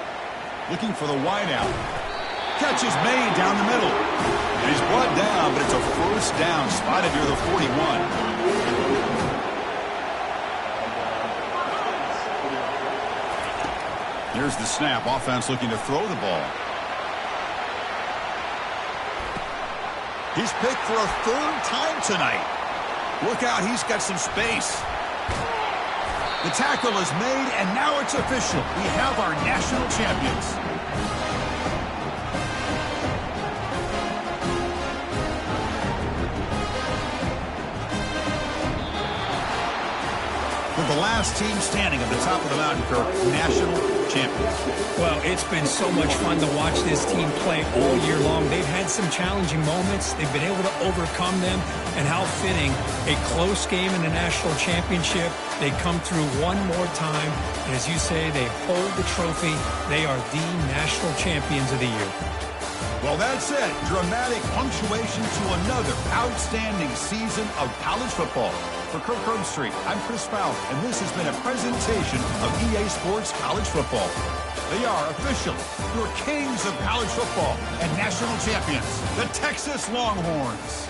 Looking for the wide out. Catch is made down the middle. And he's brought down, but it's a first down, spotted near the 41. Here's the snap. Offense looking to throw the ball. He's picked for a third time tonight. Look out, he's got some space. The tackle is made, and now it's official. We have our national champions. With the last team standing at the top of the mountain, Kirk, national champions. Well, it's been so much fun to watch this team play all year long. They've had some challenging moments. They've been able to overcome them. And how fitting, a close game in the national championship. They come through one more time. And as you say, they hold the trophy. They are the national champions of the year. Well, that's it. Dramatic punctuation to another outstanding season of college football. For Kirk Herbstreit, I'm Chris Fowler, and this has been a presentation of EA Sports College Football. They are officially your kings of college football and national champions, the Texas Longhorns.